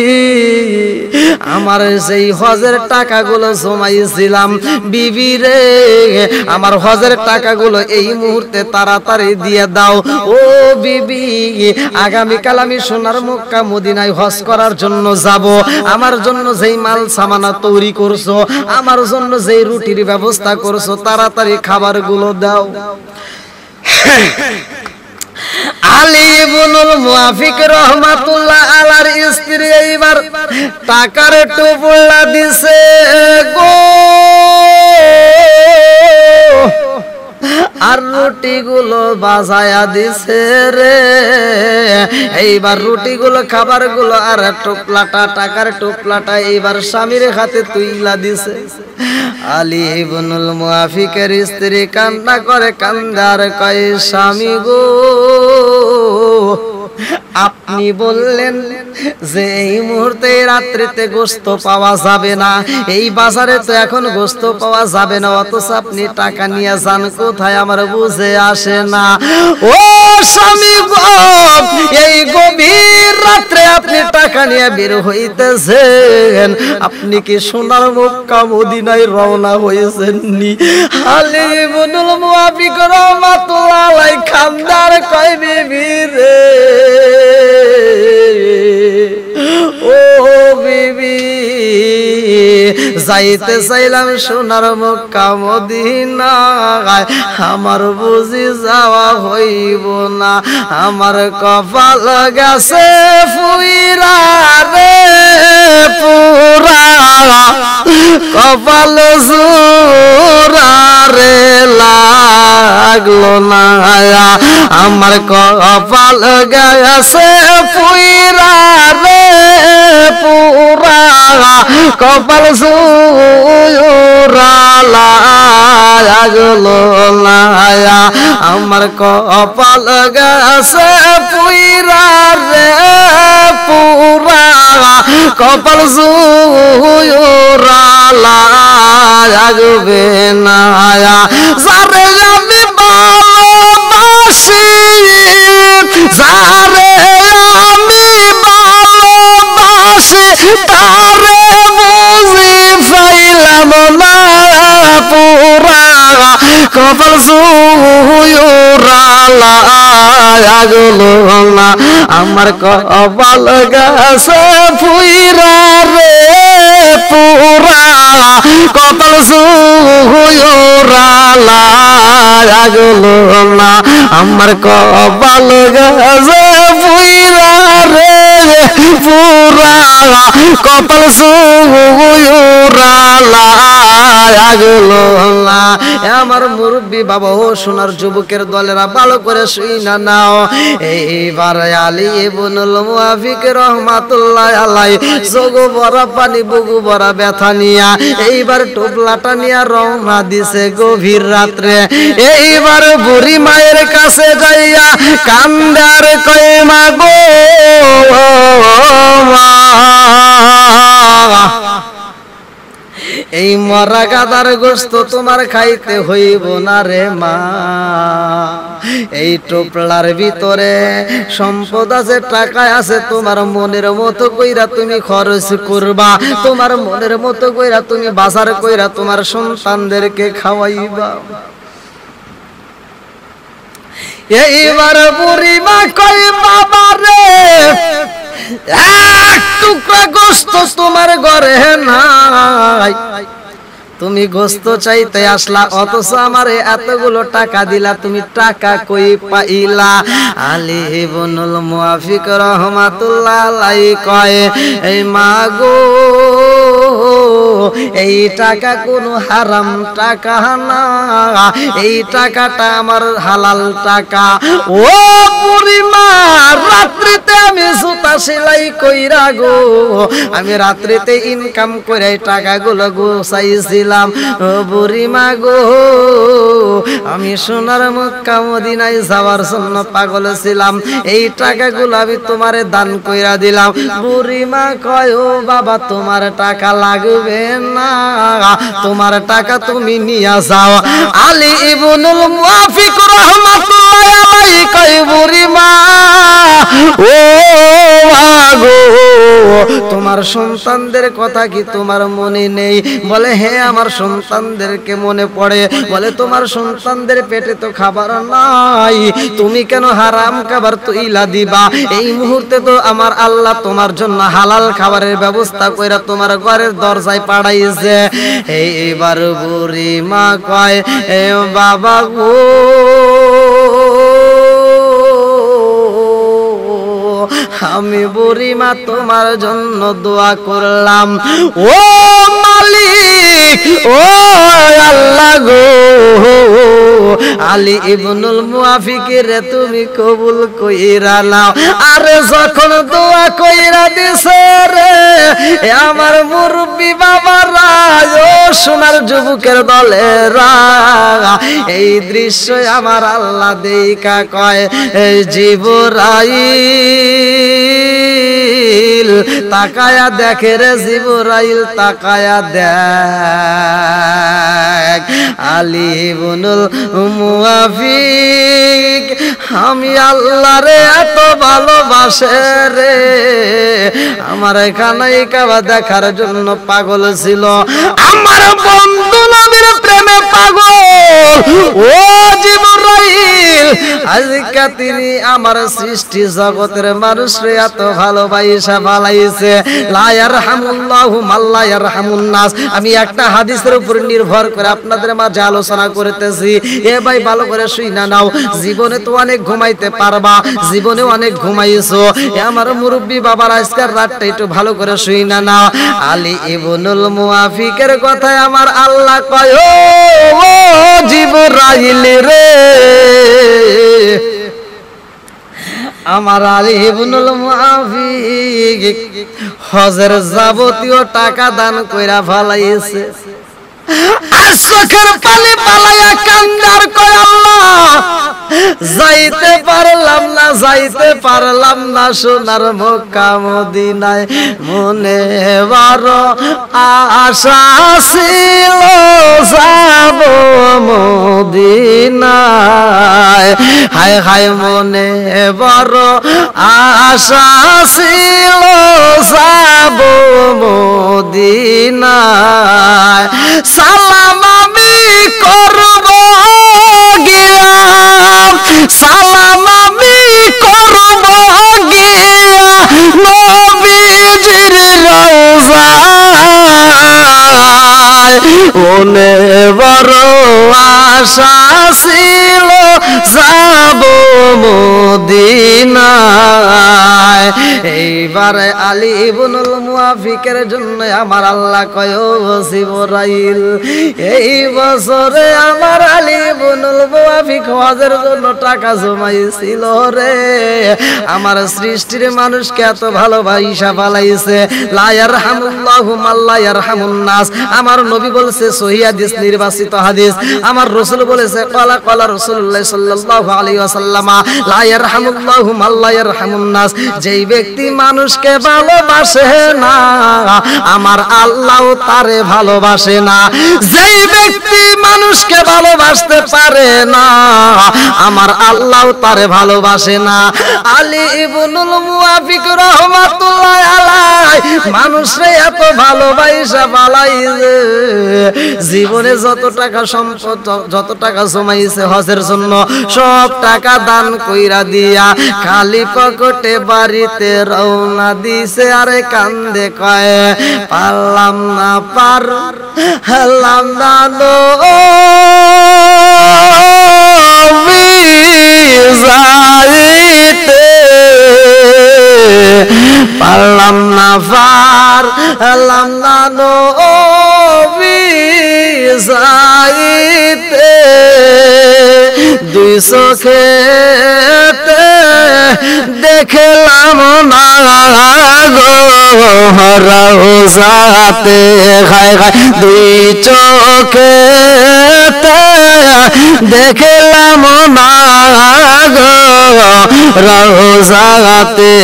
আমার সেই হজের টাকাগুলো জমাইছিলাম, বিবি রে আমার হজের টাকাগুলো এই মুহূর্তে তাড়াতাড়ি দিয়ে দাও। ও বিবি, আগামীকাল আমি সোনার মক্কা মদিনায় হজ করার জন্য যাব, আমার জন্য যেই মাল সামানা তৈরি করছো, আমার জন্য যেই রুটির ব্যবস্থা করছো, তাড়াতাড়ি খাবারগুলো দাও। আলী ইবনুল মুআফিক রাহমাতুল্লাহ আলাইহির স্ত্রী এইবার টাকার টুপলা দিছে গো, আর রুটিগুলো বাজায়া দিছে রে। এইবার রুটিগুলো খাবারগুলো আর টুপলাটা টাকার টুপলাটা এইবার স্বামীর হাতে তুইলা দিছে। আলী ইবনুল মুআফিকের স্ত্রী কান্না করে, কান্দার কয়, স্বামী গো আপনি বললেন যে এই মুহূর্তে রাত্রিতে গোশত পাওয়া যাবে না, এই বাজারে তো এখন গোশত পাওয়া যাবে না, অথচ আপনি টাকা নিয়ে যান কোথায় আমার বুঝে আসে না। ও স্বামী গো, এই গভীর রাত্রে আপনি টাকা নিয়ে বের হইতেছেন, আপনি কি সোনার মক্কা মদিনায় রওনা হয়েছেন নি? আলী ইবনুল মুআফিক রাহমাতুল্লাহ আলাইহি খান্দার কয়, বিবি রে ও বিবি, যাইতে চাইলাম সোনার মক্কা মদিনায়, আমার বুঝি যাওয়া হইব না, আমার কপাল গেছে ফুইরা রে পুরা, কপাল জোরা রে লাগলো না, আমার কপাল গেছে ফুইরা রে পুরা, কপাল জোরা লাগলো না, আমার কপাল গেছে ফুইরা রে পুরা, কপাল জোরা লাগবে না। যারে আমি ভালোবাসি, যারে আমি ভালোবাসি, তারে বুঝি পাইলাম না পুরা, কপাল জোরা লাগলো না, আমার কপাল গেছে ফুইরা রে পুরা, কপাল জোরা লাগলো না, আমার কপাল গেছে ফুইরা রে পুরা কপাল সুগুলো না। আমার মুরব্বী বাবা ও সোনার যুবকের দলেরা ভালো করে শুই না নাও। এইবার আলী ইবনুল মুআফিক রহমাতুল্লাহ আলাইহি যোগু বড় পানি বুগু বড় ব্যথা নিয়া এইবার টোপলাটা নিয়া রওনা দিছে গভীর রাত্রে। এইবার বুড়ি মায়ের কাছে যাইয়া কান্দার কই মা গো মা, এই মরা গাদার গোস্ত তোমার খাইতে হইব না রে মা। এই টোপলার ভিতরে সম্পদ আছে, টাকা আছে, তোমার মনের মতো কইরা তুমি খরচ করবা, তোমার মনের মতো কইরা তুমি বাজার কইরা তোমার সন্তানদেরকে খাওয়াইবা। এইবার বুড়ি মা কই বাবা রে এক টুকরা গোস্ত তোমার ঘরে নাই, তুমি গোস্ত চাইতে আসলা অথচ আমার এতগুলো টাকা দিলা, তুমি টাকা কই পাইলা? আলী ইবনুল মুআফিক রহমাতুল্লাহ আলাইহি কয় এই মা গো এই টাকা কোনো হারাম টাকা না, এই টাকাটা আমার হালাল টাকা। ও বুড়ি মা রাত্রিতে আমি জুতা সেলাই কইরা গো আমি রাত্রিতে ইনকাম করে টাকাগুলো গোছাইছিলাম। ও বুড়ি মা গো আমি সোনার মক্কা মদিনায় যাওয়ার জন্য পাগল ছিলাম, এই টাকাগুলো আমি তোমারে দান কইরা দিলাম। বুড়ি মা কয় ও বাবা তোমার টাকা লাগবে না, তোমার টাকা তুমি নিয়া যাও। আলী ইবনুল মুআফিক রাহমাতুল্লাহি আলাইহি কয় বুড়ি মা ও গো তোমার সন্তানদের কথা কি তোমার মনে নেই? বলে হ্যাঁ আমার সন্তানদেরকে মনে পড়ে। বলে তোমার সন্তানদের পেটে তো খাবার নাই, তুমি কেন হারাম খাবার তুইলা দিবা? এই মুহূর্তে তো আমার আল্লাহ তোমার জন্য হালাল খাবারের ব্যবস্থা কইরা তোমার ঘরের দরজায় পাঠাইছে। এইবার বুড়ি মা কয় এ বাবা গো আমি বুড়ি মা তোমার জন্য দোয়া করলাম। ও মালিক ও আল্লাহ গো আলী ইবনুল মুআফিকের তুমি কবুল কইরা নাও। আরে যখন দোয়া কইরা দিছে রে আমার মুরব্বি বাবারা ও সোনার যুবকের দলেরা এই দৃশ্য আমার আল্লাহ দেইখা কয় জিবরাইল তাকায়া দেখে রে জিবরাইল তাকায়া দেখ আলী ইবনুল মুআফিক আমি আল্লাহ রে এত ভালোবাসে রে আমার এখানে কাবা দেখার জন্য পাগল ছিল, আমার বন্ধু নবীর প্রেমে পাগল। ও জিবরাইল আজকে তিনি আমার সৃষ্টি জগতের মানুষরে এত ভালোবাসা বালাইছে। লা ইয়ারহামুল্লাহু মাল্লা ইয়ারহামুন নাস। আমি একটা হাদিসের উপর নির্ভর করে আপনাদের মাঝে আলোচনা করতেছি। এ ভাই ভালো করে শুই না নাও, জীবনে তো অনেক ঘুমাইতে পারবা, জীবনে অনেক ঘুমাইছো। এ আমার মুরব্বী বাবার আজকের রাতটা একটু ভালো করে শুই না নাও। আলী ইবনুল মুআফিকের কথায় আমার আল্লাহ কয় ও জিবরাইল রে আমার আলী ইবনুল মুআফিক হজের যাবতীয় টাকা দান কইরা ফলাইছে। আর চোখের পানি পালাইয়া কান্দার কয় আল্লাহ যাইতে পারলাম না, যাইতে পারলাম না সোনার মক্কা মদিনায়। মনে বড় আশা ছিল যাব মদিনায়, হায় হায় মনে বড় আশা ছিল যাব মদিনায়। সালাম আমি করব গিয়া, সালাম আমি করব গিয়া নবীজির রওজায়। মনে বড় আশা ছিল যাব মদিনায়। এইবারে আলী ইবনুল মুআফিকের জন্য আমার আল্লাহ কয় ও জিবরাইল এই বছরে আমার আলী ইবনুল মুআফিক হজের জন্য টাকা জমাইছিল রে আমার সৃষ্টির মানুষকে এত ভালোবাসা পালাইছে লা ইয়ারহামুল্লাহু মান লা ইয়ারহামুন নাস আমার নবী বলেছে সহিহ হাদিস নির্বাচিত হাদিস আমার রাসূল বলেছে ক্বালা ক্বালা রাসূলুল্লাহ সাল্লাল্লাহু আলাইহি ওয়াসাল্লাম লা ইয়ারহামুল্লাহু মান লা ইয়ারহামুন নাস যেই ব্যক্তি মানুষকে ভালোবাসে না আমার আল্লাহ তারে ভালোবাসে না যেই ব্যক্তি মানুষকে ভালোবাসতে পারে না আমার আল্লাহ তারে ভালোবাসে না আলী ইবনুল মুআফিক রাহমাতুল্লাহ আলাইহি মানুষরে এত ভালোবাসা পালাইছে জীবনে যত টাকা সম্পদ যত টাকা জমাইছে হজের জন্য সব টাকা দান কইরা দিয়া খালি পকেটে বাড়িতে রওনা দিছে আরে কান্দে কয় পারলাম না পারলাম না যাইতে পারলাম না পারলাম না যাইতে দুই চোখেতে দেখলাম না গো রওজাতে খায় খায় দুই চোখেতে দেখলাম না গো রওজাতে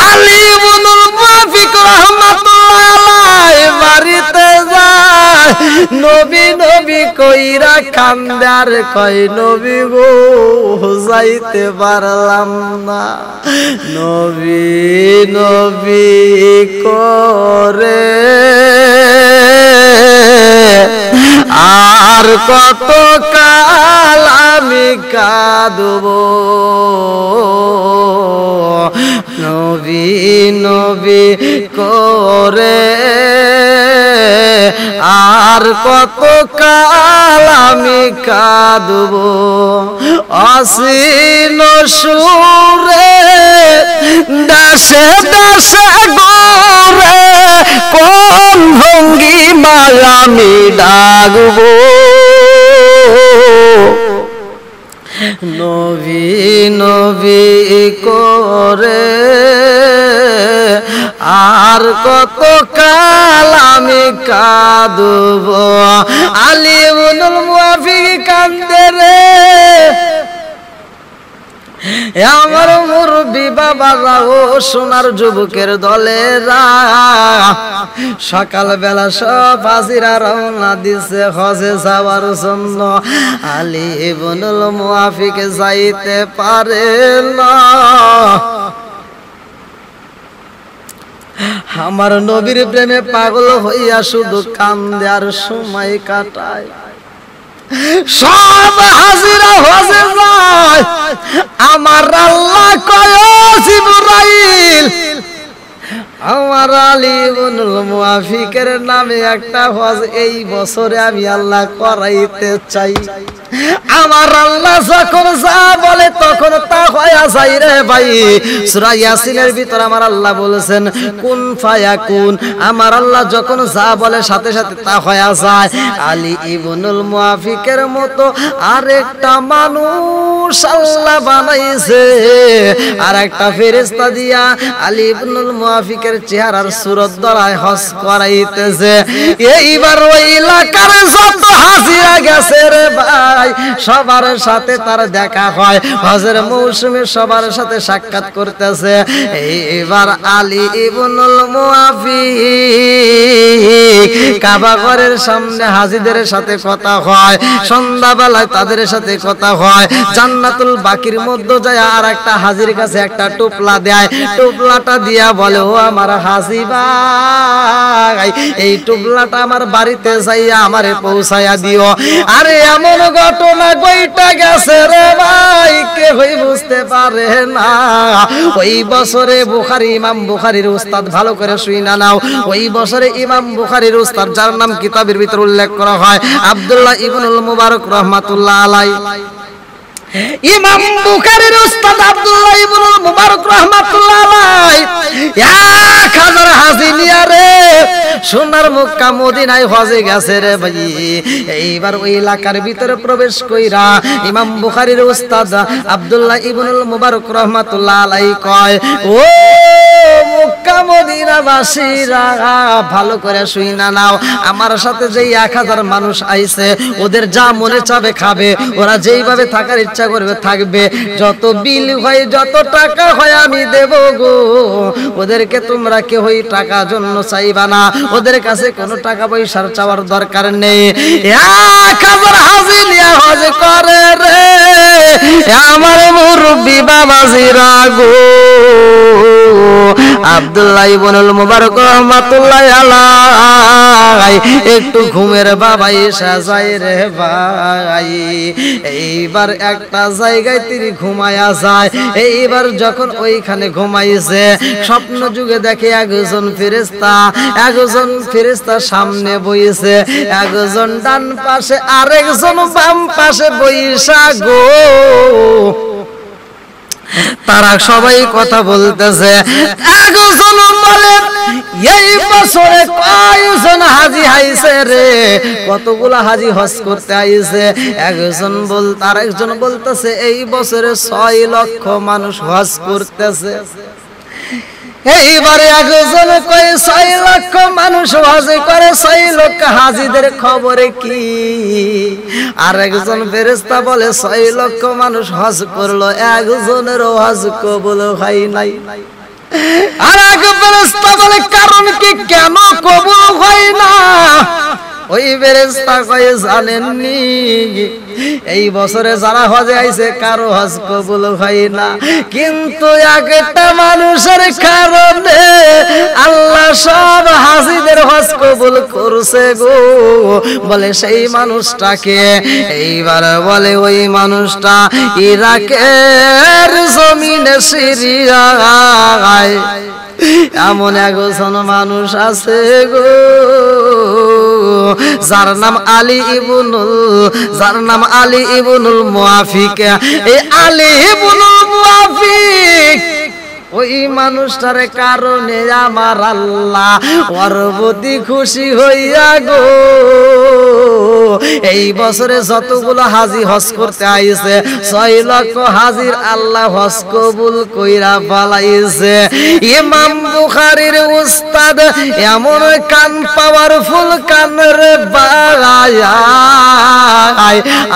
আলী ইবনুল মুআফিক রাহমাতুল্লাহ আলাইহি বাড়িতে যায় নবী নবী কইরা কান্দার কয় নবী গো যাইতে পারলাম না নবী নবী করে আর কত কাল আমি কাঁদব নবী নবী করে আর কত কাল আমি কাঁদব অসীন সুরে দাসে দাসে গোরে কোন ভঙ্গিমায় আমি ডাকব নবী নবী করে আর কত কাল আমি কাঁদব আলী ইবনুল মুআফিক কান্দে রে আমার মুরব্বি বাবারা ও সোনার যুবকের দলেরা সকাল বেলা সব হাজিরা রওনা দিছে হজে যাওয়ার জন্য আলী ইবনুল মুআফিক যাইতে পারে না আমার নবীর প্রেমে পাগল হইয়া শুধু কান্দে আর সময় কাটায় সব হাজিরা হজে যায় আমার আল্লাহ কয় জিবরাইল আমার আলী ইবনুল মুআফিকের নামে একটা হজ এই বছরে আমি আল্লাহ করাইতে চাই আমার আল্লাহ যখন যা বলে তখন তা হয়ে যায় রে ভাই সূরা ইয়াসিনের ভিতর আমার আল্লাহ বলেছেন কুন ফায়াকুন আমার আল্লাহ যখন যা বলে সাথে সাথে তা হয়ে যায় আলী ইবনুল মুআফিকের মতো আরেকটা মানুষ আল্লাহ বানাইছে আর একটা ফেরেশতা দিয়া আলী ইবনুল মুআফিকের চেহারার সুরত ধরায় হজ করাইতেছে এইবার ওই এলাকার যত হাজিরা গেছে রে ভাই সবার সাথে তার দেখা হয় হজের মৌসুমে সবার সাথে সাক্ষাৎ করতেছে এইবার আলী ইবনুল মুআফিক কাবা ঘরের সামনে হাজীদের সাথে কথা হয় সন্ধ্যাবেলায় তাদের সাথে কথা হয় জান্নাতুল বাকির মধ্যে যায় আর একটা হাজীর কাছে একটা টুপলা দেয় টুপলাটা দিয়া বলে ও আমার হাজী ভাই এই টুপলাটা আমার বাড়িতে যাইয়া আমারে পৌঁছায়া দিও আরে এমন ঘটনা কইটা গেছে রে ভাই কেউই বুঝতে পারে না ওই বছরে বুখারী ইমাম বুখারীর উস্তাদ ভালো করে শুইনা নাও ওই বছরে ইমাম বুখারীর উস্তাদ যার নাম কিতাবের ভিতর উল্লেখ করা হয় আব্দুল্লাহ ইবনুল মুবারক রাহমাতুল্লাহ আলাইহি ইমাম বুখারীর উস্তাদ আব্দুল্লাহ ইবনুল মুবারক রাহমাতুল্লাহ আলাইহি 1000 হাজি নিয়া রে সোনার মক্কা মদিনায় হজে গেছে রে ভাই। এইবার ওই এলাকার ভিতরে প্রবেশ কইরা ইমাম বুখারীর উস্তাদ আব্দুল্লাহ ইবনুল মুবারক রাহমাতুল্লাহ আলাইহি কয়, ও মক্কা মদিনা বাসীরা ভালো করে শুইনা নাও, আমার সাথে যেই 1000 মানুষ আইছে ওদের যা মনে চাবে খাবে, ওরা যেইভাবে থাকার ইচ্ছা করবে থাকবে, যত বিল হয় যত টাকা হয় আমি দেব গো, ওদেরকে তোমরা কেউই টাকা জন্য চাইবা না, ওদের কাছে কোনো টাকা পয়সার চাওয়ার দরকার নেই। 1000 হাজি নিয়ে হজ করে রে আমার মুরব্বি বাবাজিরা গো। আব্দুল্লাহ ইবনুল মুবারক রাহমাতুল্লাহ আলাইহি একটু ঘুমের বাবাই সাজাই রে ভাই। এইবার একটা জায়গায় তিনি ঘুমায়া যায়। এইবার যখন ওইখানে ঘুমাইছে স্বপ্ন যুগে দেখে একজন ফেরেশতা সামনে বইছে, একজন ডান পাশে আরেকজন বাম পাশে বইসা গো। তারা সবাই কথা বলতেছে, একজন বলে এই বছরে কয়জন হাজি আইছে রে, কতগুলা হাজি হজ করতে আইছে। আরেকজন বলতেছে এই বছরে 6 লক্ষ মানুষ হজ করতেছে। এইবারে একজন কয় 6 লক্ষ মানুষ হজ করে, 6 লক্ষ হাজিদের খবরে কি? আর একজন ফেরেশতা বলে 6 লক্ষ মানুষ হজ করলো, একজনেরও হজ কবুল হয় নাই। আর এক ফেরেশতা বলে কারণ কি, কেন কবুল হয় না? ওই ফেরেশতা কয় জানেননি এই বছরে যারা হজে আইছে কারো হজ কবুল হয় না, কিন্তু একটা মানুষের কারণে আল্লাহ সব হাজিদের হজ কবুল করছে গো। বলে সেই মানুষটাকে? এইবার বলে ওই মানুষটা ইরাকের জমিনে সিরিয়ায় এমন একজন মানুষ আছে গো যার নাম আলী ইবনুল মুআফিক। এই আলী ইবনুল মুআফিক ওই মানুষটার কারণে আমার আল্লাহ ওর প্রতি খুশি হইয়া গো এই বছরে যতগুলো হাজি হজ করতে আইছে 6 লক্ষ হাজির আল্লাহ হজ কবুল কইরা ফলাইছে। ইমাম বুখারীর উস্তাদ এমন কান পাওয়ারফুল কান রে ভাই,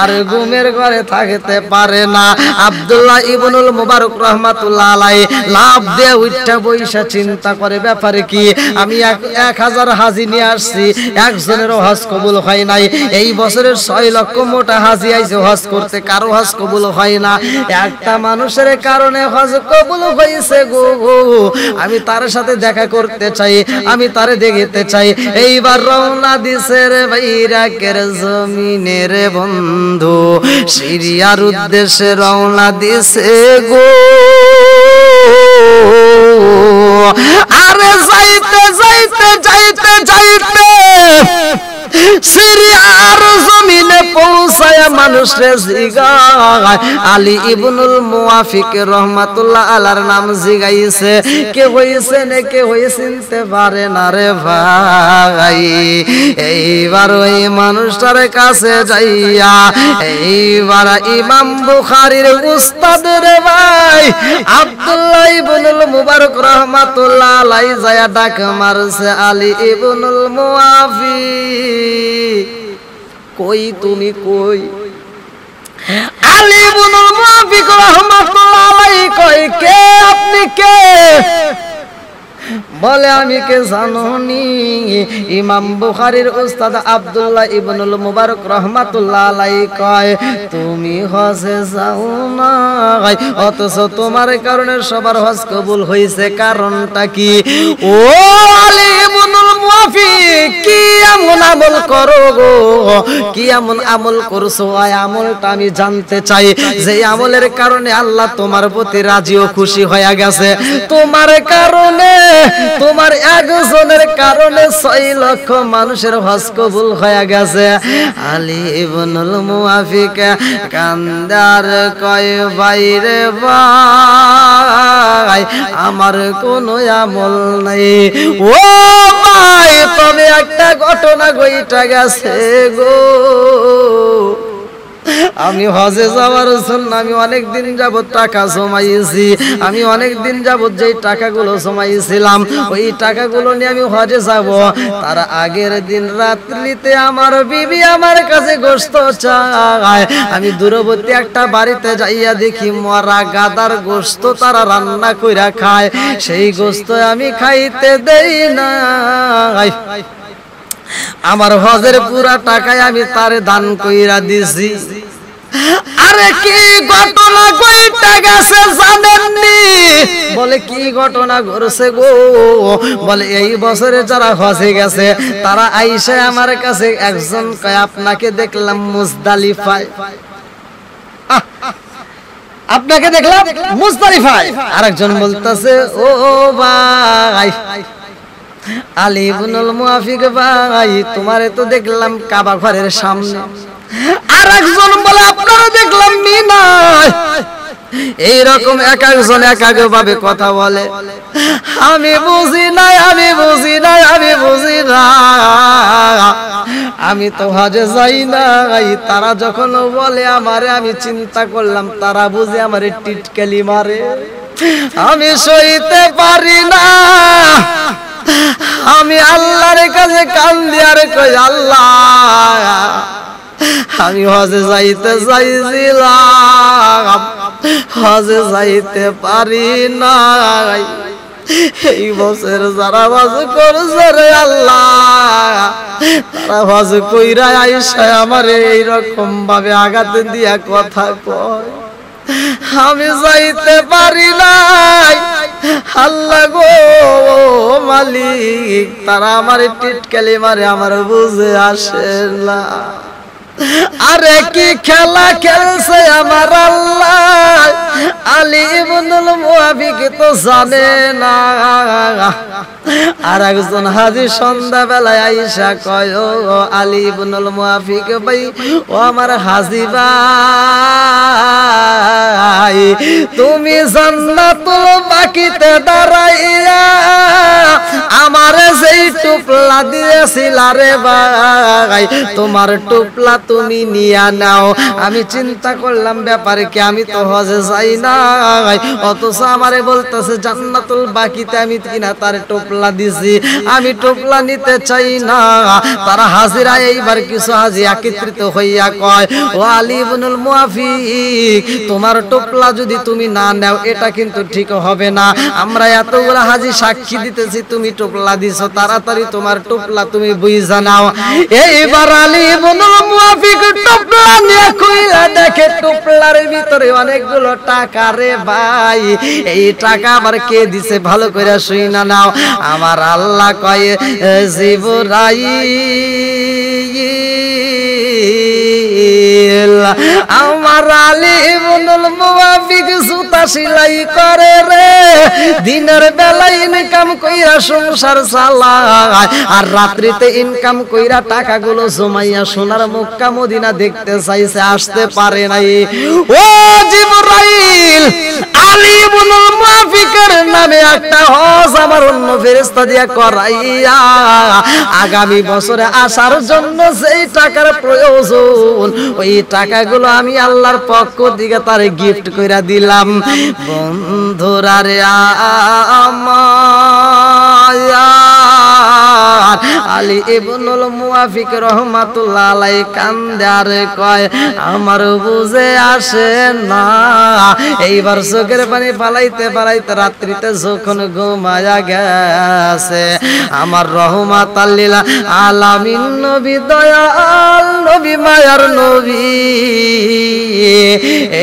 আর ঘুমের ঘরে থাকতে পারে না। আব্দুল্লাহ ইবনুল মুবারক রাহমাতুল্লাহ আলাইহি লাভ দিয়ে উঠা বইসা চিন্তা করে ব্যাপারে কি, আমি 1000 হাজি নিয়ে আসছি, একজনেরও হজ কবুল হয় নাই। এই বছরের 6 লক্ষ মোটা হাজি আইছে হজ করতে, কারো হজ কবুল হয় না। একটা মানুষের কারণে হজ কবুল হইছে গো, আমি তার সাথে দেখা করতে চাই, আমি তারে দেখতে চাই। এইবার রওনা দিছে রে ইরাকের জমিনে রে বন্ধু, সিরিয়ার উদ্দেশ্যে রওনা দিছে গো। আরে যাইতে যাইতে যাইতে যাইতে সিরিয়ার জমিনে পৌঁছায়া মানুষরে জিগায় আলী ইবনুল মুআফিক রাহমাতুল্লাহ আলাইহির নাম জিগাইছে। কে হইছে না কে হইছে চিনতে পারে না রে ভাই। এইবার ওই মানুষটার কাছে যাইয়া এইবার ইমাম বুখারীর উস্তাদ রে ভাই আব্দুল্লাহ ইবনুল মুবারক রাহমাতুল্লাহ আলাইহি যায়া ডাক মারছে, আলী ইবনুল মুআফিক কই তুমি কই? আলী ইবনুল মুআফিক রাহমাতুল্লাহ আলাইহি কয় কে আপনি কে? বলে আমি কে জানোনি? ইমাম বুখারীর উস্তাদ আব্দুল্লাহ ইবনুল মুবারক রাহমাতুল্লাহ আলাইহি কয় তুমি হজে যাও না অথচ তোমার কারণে সবার হজ কবুল হইছে, কারণটা কি? ও আলী ইবনুল মুআফিক মুআফিক কি এমন আমল করো গো, কি এমন আমল করছো, ওই আমলটা আমি জানতে চাই, যে আমলের কারণে আল্লাহ তোমার প্রতি রাজি ও খুশি হয়ে গেছে। তোমার কারণে, তোমার একজনের কারণে 6 লক্ষ মানুষের হজ কবুল হয়ে গেছে। আলী ইবনুল মুআফিক কান্দার কয় বাইরে ভাই আমার কোনো আমল নাই। ও ভাই তবে একটা ঘটনা ঘইটা গেছে গো, আমি হজে যাওয়ার জন্য আমি অনেক দিন যাবত টাকা জমাইছি, আমি অনেক দিন যাবত যেই টাকাগুলো জমাইছিলাম ওই টাকাগুলো নিয়ে আমি হজে যাব। তার আগের দিন রাত্রিতে আমার বিবি আমার কাছে গোশত চায়। আমি দূরবর্তী একটা বাড়িতে যাইয়া দেখি মরা গাদার গোশত তারা রান্না কইরা খায়, সেই গোশত আমি খাইতে দেই না। আমার হজের পুরা টাকায় আমি তারে দান কইরা দিছি। আরে কি ঘটনা কইটা গেছে জানেননি? বলে কি ঘটনা ঘটছে গো? বলে এই বছরে যারা হজে গেছে তারা আইসা আমার কাছে একজন কয় আপনাকে দেখলাম মুজদালিফায়, আপনাকে দেখলাম মুজদালিফায়। আরেকজন বলতেছে ও ভাই আলী ইবনুল মুআফিক ভাই তোমারে তো দেখলাম কাবা ঘরের সামনে। আরেকজন বলে আপনারা দেখলাম মিনায়। এইরকম এক একজন এক এক ভাবে কথা বলে। আমি বুঝি নাই, আমি বুঝি নাই, আমি বুঝি না, আমি তো হজে যাই নাই। তারা যখন বলে আমারে আমি চিন্তা করলাম তারা বুঝে আমারে টিটকালি মারে, আমি সইতে পারি না। আমি আল্লাহর কাছে কান্দি আর কই আল্লাহ আমি হজে যাইতে চাইছিলাম, হজে যাইতে পারি নাই। এই বছর যারা হজ করছে রে আল্লাহ তারা হজ কইরা আইসা আমারে এইরকম ভাবে আঘাত দিয়া কথা কয়, আমি যাইতে পারি নাই। আল্লাহ গো মালিক তারা আমারে টিটকালি মারে, আমার বুঝে আসে না। আরে কি খেলা খেলছে আমার আল্লাহ, আলী ইবনুল মুআফিক তো জানে না। আর একজন হাজী সন্ধ্যা বেলায় আইসা কয় ও আলী ইবনুল মুআফিক ভাই, ও আমার হাজী ভাই তুমি জান্নাতুল বাকিতে দাঁড়াইয়া আমারে যেই টুপলা দিয়েছিলা রে ভাই তোমার টুপলা তুমি নিয়া নাও। আমি চিন্তা করলাম ব্যাপারে কি, আমি তো হজে যাই নাই, অথচ আমারে বলতেছে জান্নাতুল বাকিতে আমি কিনা তার টুপলা দিছি, আমি টুপলা নিতে চাই না। তারা হাজিরা এইবার কিছু হাজি একত্রিত হইয়া কয় ও আলী ইবনুল মুআফিক তোমার টুপলা যদি তুমি না নাও এটা কিন্তু ঠিক হবে না। আমরা এতগুলা হাজি সাক্ষী দিতেছি তুমি টুপলা দিছো, তাড়াতাড়ি তোমার টুপলা তুমি বুঝা নাও। এইবার আলী ইবনুল মুআফিক টুপলা নিয়ে খুইলা দেখে টুপলার ভিতরে অনেকগুলো টাকা রে ভাই। এই টাকা আবার কে দিছে ভালো করে শুইনা নাও। আমার আল্লাহ কয় জিবরাইল আমার আলী ইবনুল মুআফিক জুতা সেলাই করে রে, দিনের বেলায় ইনকাম কইরা সংসার চালায় আর রাত্রিতে ইনকাম কইরা টাকাগুলো জমাইয়া সোনার মক্কা মদিনা দেখতে চাইছে, আসতে পারে নাই। ও জিবরাইল আলী ইবনুল মুআফিকের নামে একটা হজ আমার অন্য ফেরেশতা দিয়া করাইয়া আগামী বছরে আসার জন্য যেই টাকার প্রয়োজন ওই টাকাগুলো আমি আল্লাহর পক্ষ থেকে তারে গিফট কইরা দিলাম। বন্ধুরা রে আমার আলী ইবনুল মুআফিক রাহমাতুল্লাহ আলাইহি কান্দে আর কয় আমার বুঝে আসে না। এইবার চোখের পানি ফালাইতে ফালাইতে রাত্রিতে যখন ঘুমায়া গেছে আমার রহমাতাল লিল আলামিন নবী দয়াল নবী মায়ার নবী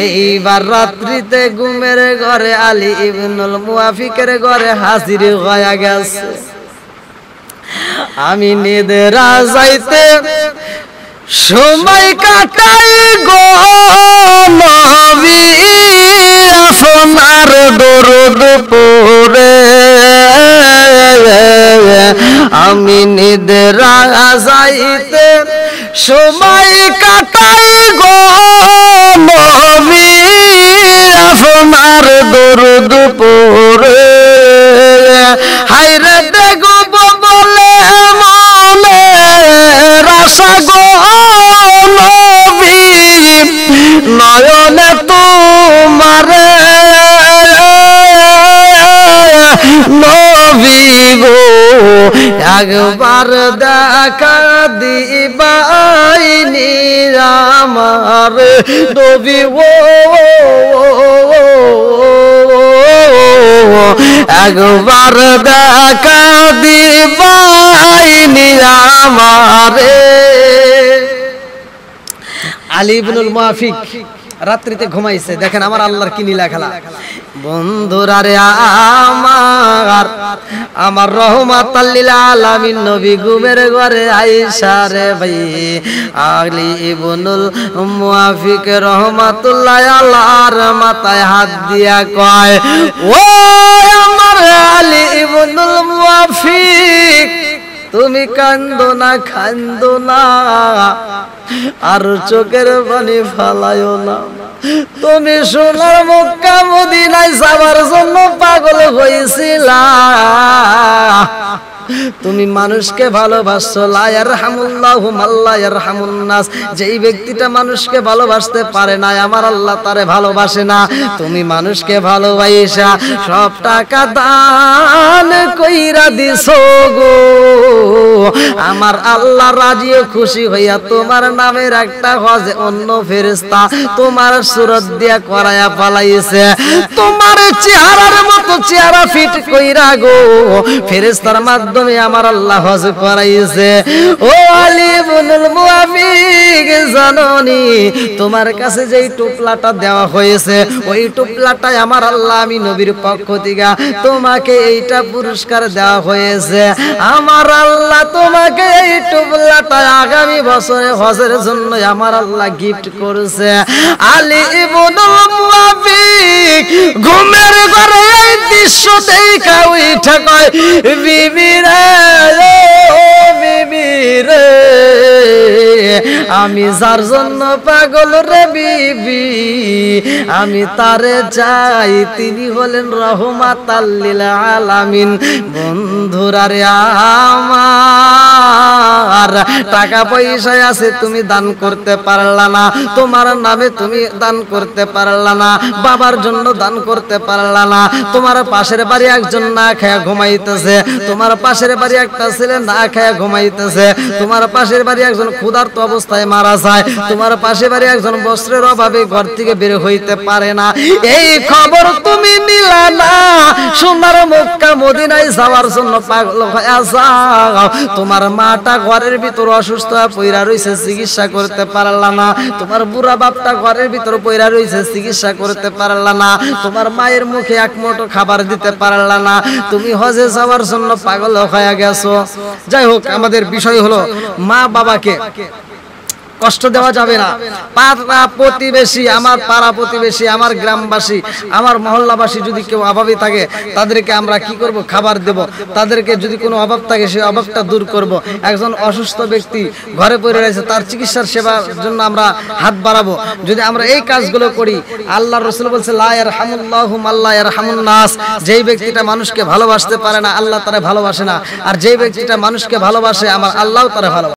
এইবার রাত্রিতে ঘুমের ঘরে আলী ইবনুল মুআফিকের ঘরে হাজির হয়ে গেছে। আমি নিদ্রা যাইতে সময় কাটাই গো নবী আপনার দরুদ পড়ে আমি নিদ্রা যাইতে সময় কাটাই গো নবী আপনার দরুদ পড়ে হায়রে দেখব বলে মনে রাশা গো নবী নয়নে তোমারে নবী গো একবার দেখা দিবাইনি আমার নবী গো একবার দেখা দিবাইনি আমারে। আলী ইবনুল মুআফিক রাত্রিতে ঘুমাইছে, দেখেন আমার আল্লাহর কি নীলা খেলা। বন্ধুরা রে আমার রহমাতাল লিল আলামিন নবী ঘুমের ঘরে আয়েশা রে ভাই আলী ইবনুল মুআফিক রহমাতুল্লাহ আলাইহির মাথায় হাত দিয়া কয়, ও আমার আলী ইবনুল মুআফিক তুমি কান্দো না আর চোখের পানি ফালায়ও না, তুমি সোনার মক্কা মদিনায় যাওয়ার জন্য পাগল হয়েছিলা, তুমি মানুষকে ভালোবাসছো, লা ইয়ারহামুল্লাহু মাল্লা ইয়ারহামুন নাস, যেই ব্যক্তিটা মানুষকে ভালোবাসতে পারে না আমার আল্লাহ তারে ভালোবাসে না। তুমি মানুষকে ভালোবাসা সব টাকা দান কইরা দিছো গো, আমার আল্লাহ রাজি ও খুশি হইয়া তোমার নামের একটা হজে অন্য ফেরেশতা তোমার সুরত দিয়া করায়া পালাইছে, তোমার চেহারার মতো চেহারা ফিট কইরা গো ফেরেশতার মাধ্যমে আমার আল্লাহ হজ করাইছে। ও আলী ইবনুল মুআফিক জানোনি তোমার কাছে যেই টুপলাটা দেওয়া হয়েছে ওই টুপলাটাই আমার আল্লাহ আমি নবীর পক্ষ থেকে তোমাকে এইটা পুরস্কার দেওয়া হয়েছে, আমার আল্লাহ তোমাকে এই টুপলাটা আগামী বছরে হজের জন্য আমার আল্লাহ গিফট করেছে। আলী ইবনুল মুআফিক ঘুমের ঘরে এই দৃশ্য দেখা উঠে কয়, বিবি রে বিবি রে আমি যার জন্য পাগল রে বিবি আমি তারে চাই, তিনি হলেন রহমাতাল লিল আলামিন। বন্ধুরা রে আমার টাকা পয়সা আছে তুমি দান করতে পারলা না, তোমার নামে তুমি দান করতে পারলা না, বাবার জন্য দান করতে পারলা না, তোমার পাশের বাড়ি একজন না খেয়ে ঘুমাইতেছে, তোমার পাশের বাড়ি একটা ছেলে না খেয়ে ঘুমাইতেছে, তোমার পাশের বাড়ি একজন ক্ষুধার্ত অবস্থায় মারা যায়, তোমার পাশের বাড়ি একজন বস্ত্রের অভাবে ঘর থেকে বের হইতে পারে না, এই খবর তুমি নিলা না, সোনার মক্কা মদিনায় যাওয়ার জন্য পাগল হয়ে যাও, তোমার মাটা ঘরের ভিতর অসুস্থ হয়ে পইরা রইছে চিকিৎসা করতে পারলা না, তোমার বুড়া বাপটা ঘরের ভিতর পইরা রইছে চিকিৎসা করতে পারলা না, তোমার মায়ের মুখে এক মুঠো খাবার দিতে পারলা না, তুমি হজে যাওয়ার জন্য পাগল হয়ে গেছো। যাই হোক আমাদের বিষয় হলো মা বাবাকে কষ্ট দেওয়া যাবে না। পাড়া প্রতিবেশী, আমার পাড়া প্রতিবেশী, আমার গ্রামবাসী, আমার মহল্লাবাসী যদি কেউ অভাবী থাকে তাদেরকে আমরা কি করব? খাবার দেব। তাদেরকে যদি কোনো অভাব থাকে সেই অভাবটা দূর করব। একজন অসুস্থ ব্যক্তি ঘরে পড়ে রয়েছে তার চিকিৎসার সেবার জন্য আমরা হাত বাড়াবো। যদি আমরা এই কাজগুলো করি, আল্লাহর রাসূল বলছে লা ইয়ারহামুল্লাহু মাল্লা ইয়ারহামুন নাস, যেই ব্যক্তিটা মানুষকে ভালোবাসতে পারে না আল্লাহ তারে ভালোবাসে না, আর যেই ব্যক্তিটা মানুষকে ভালোবাসে আমার আল্লাহও তারে ভালোবাসে।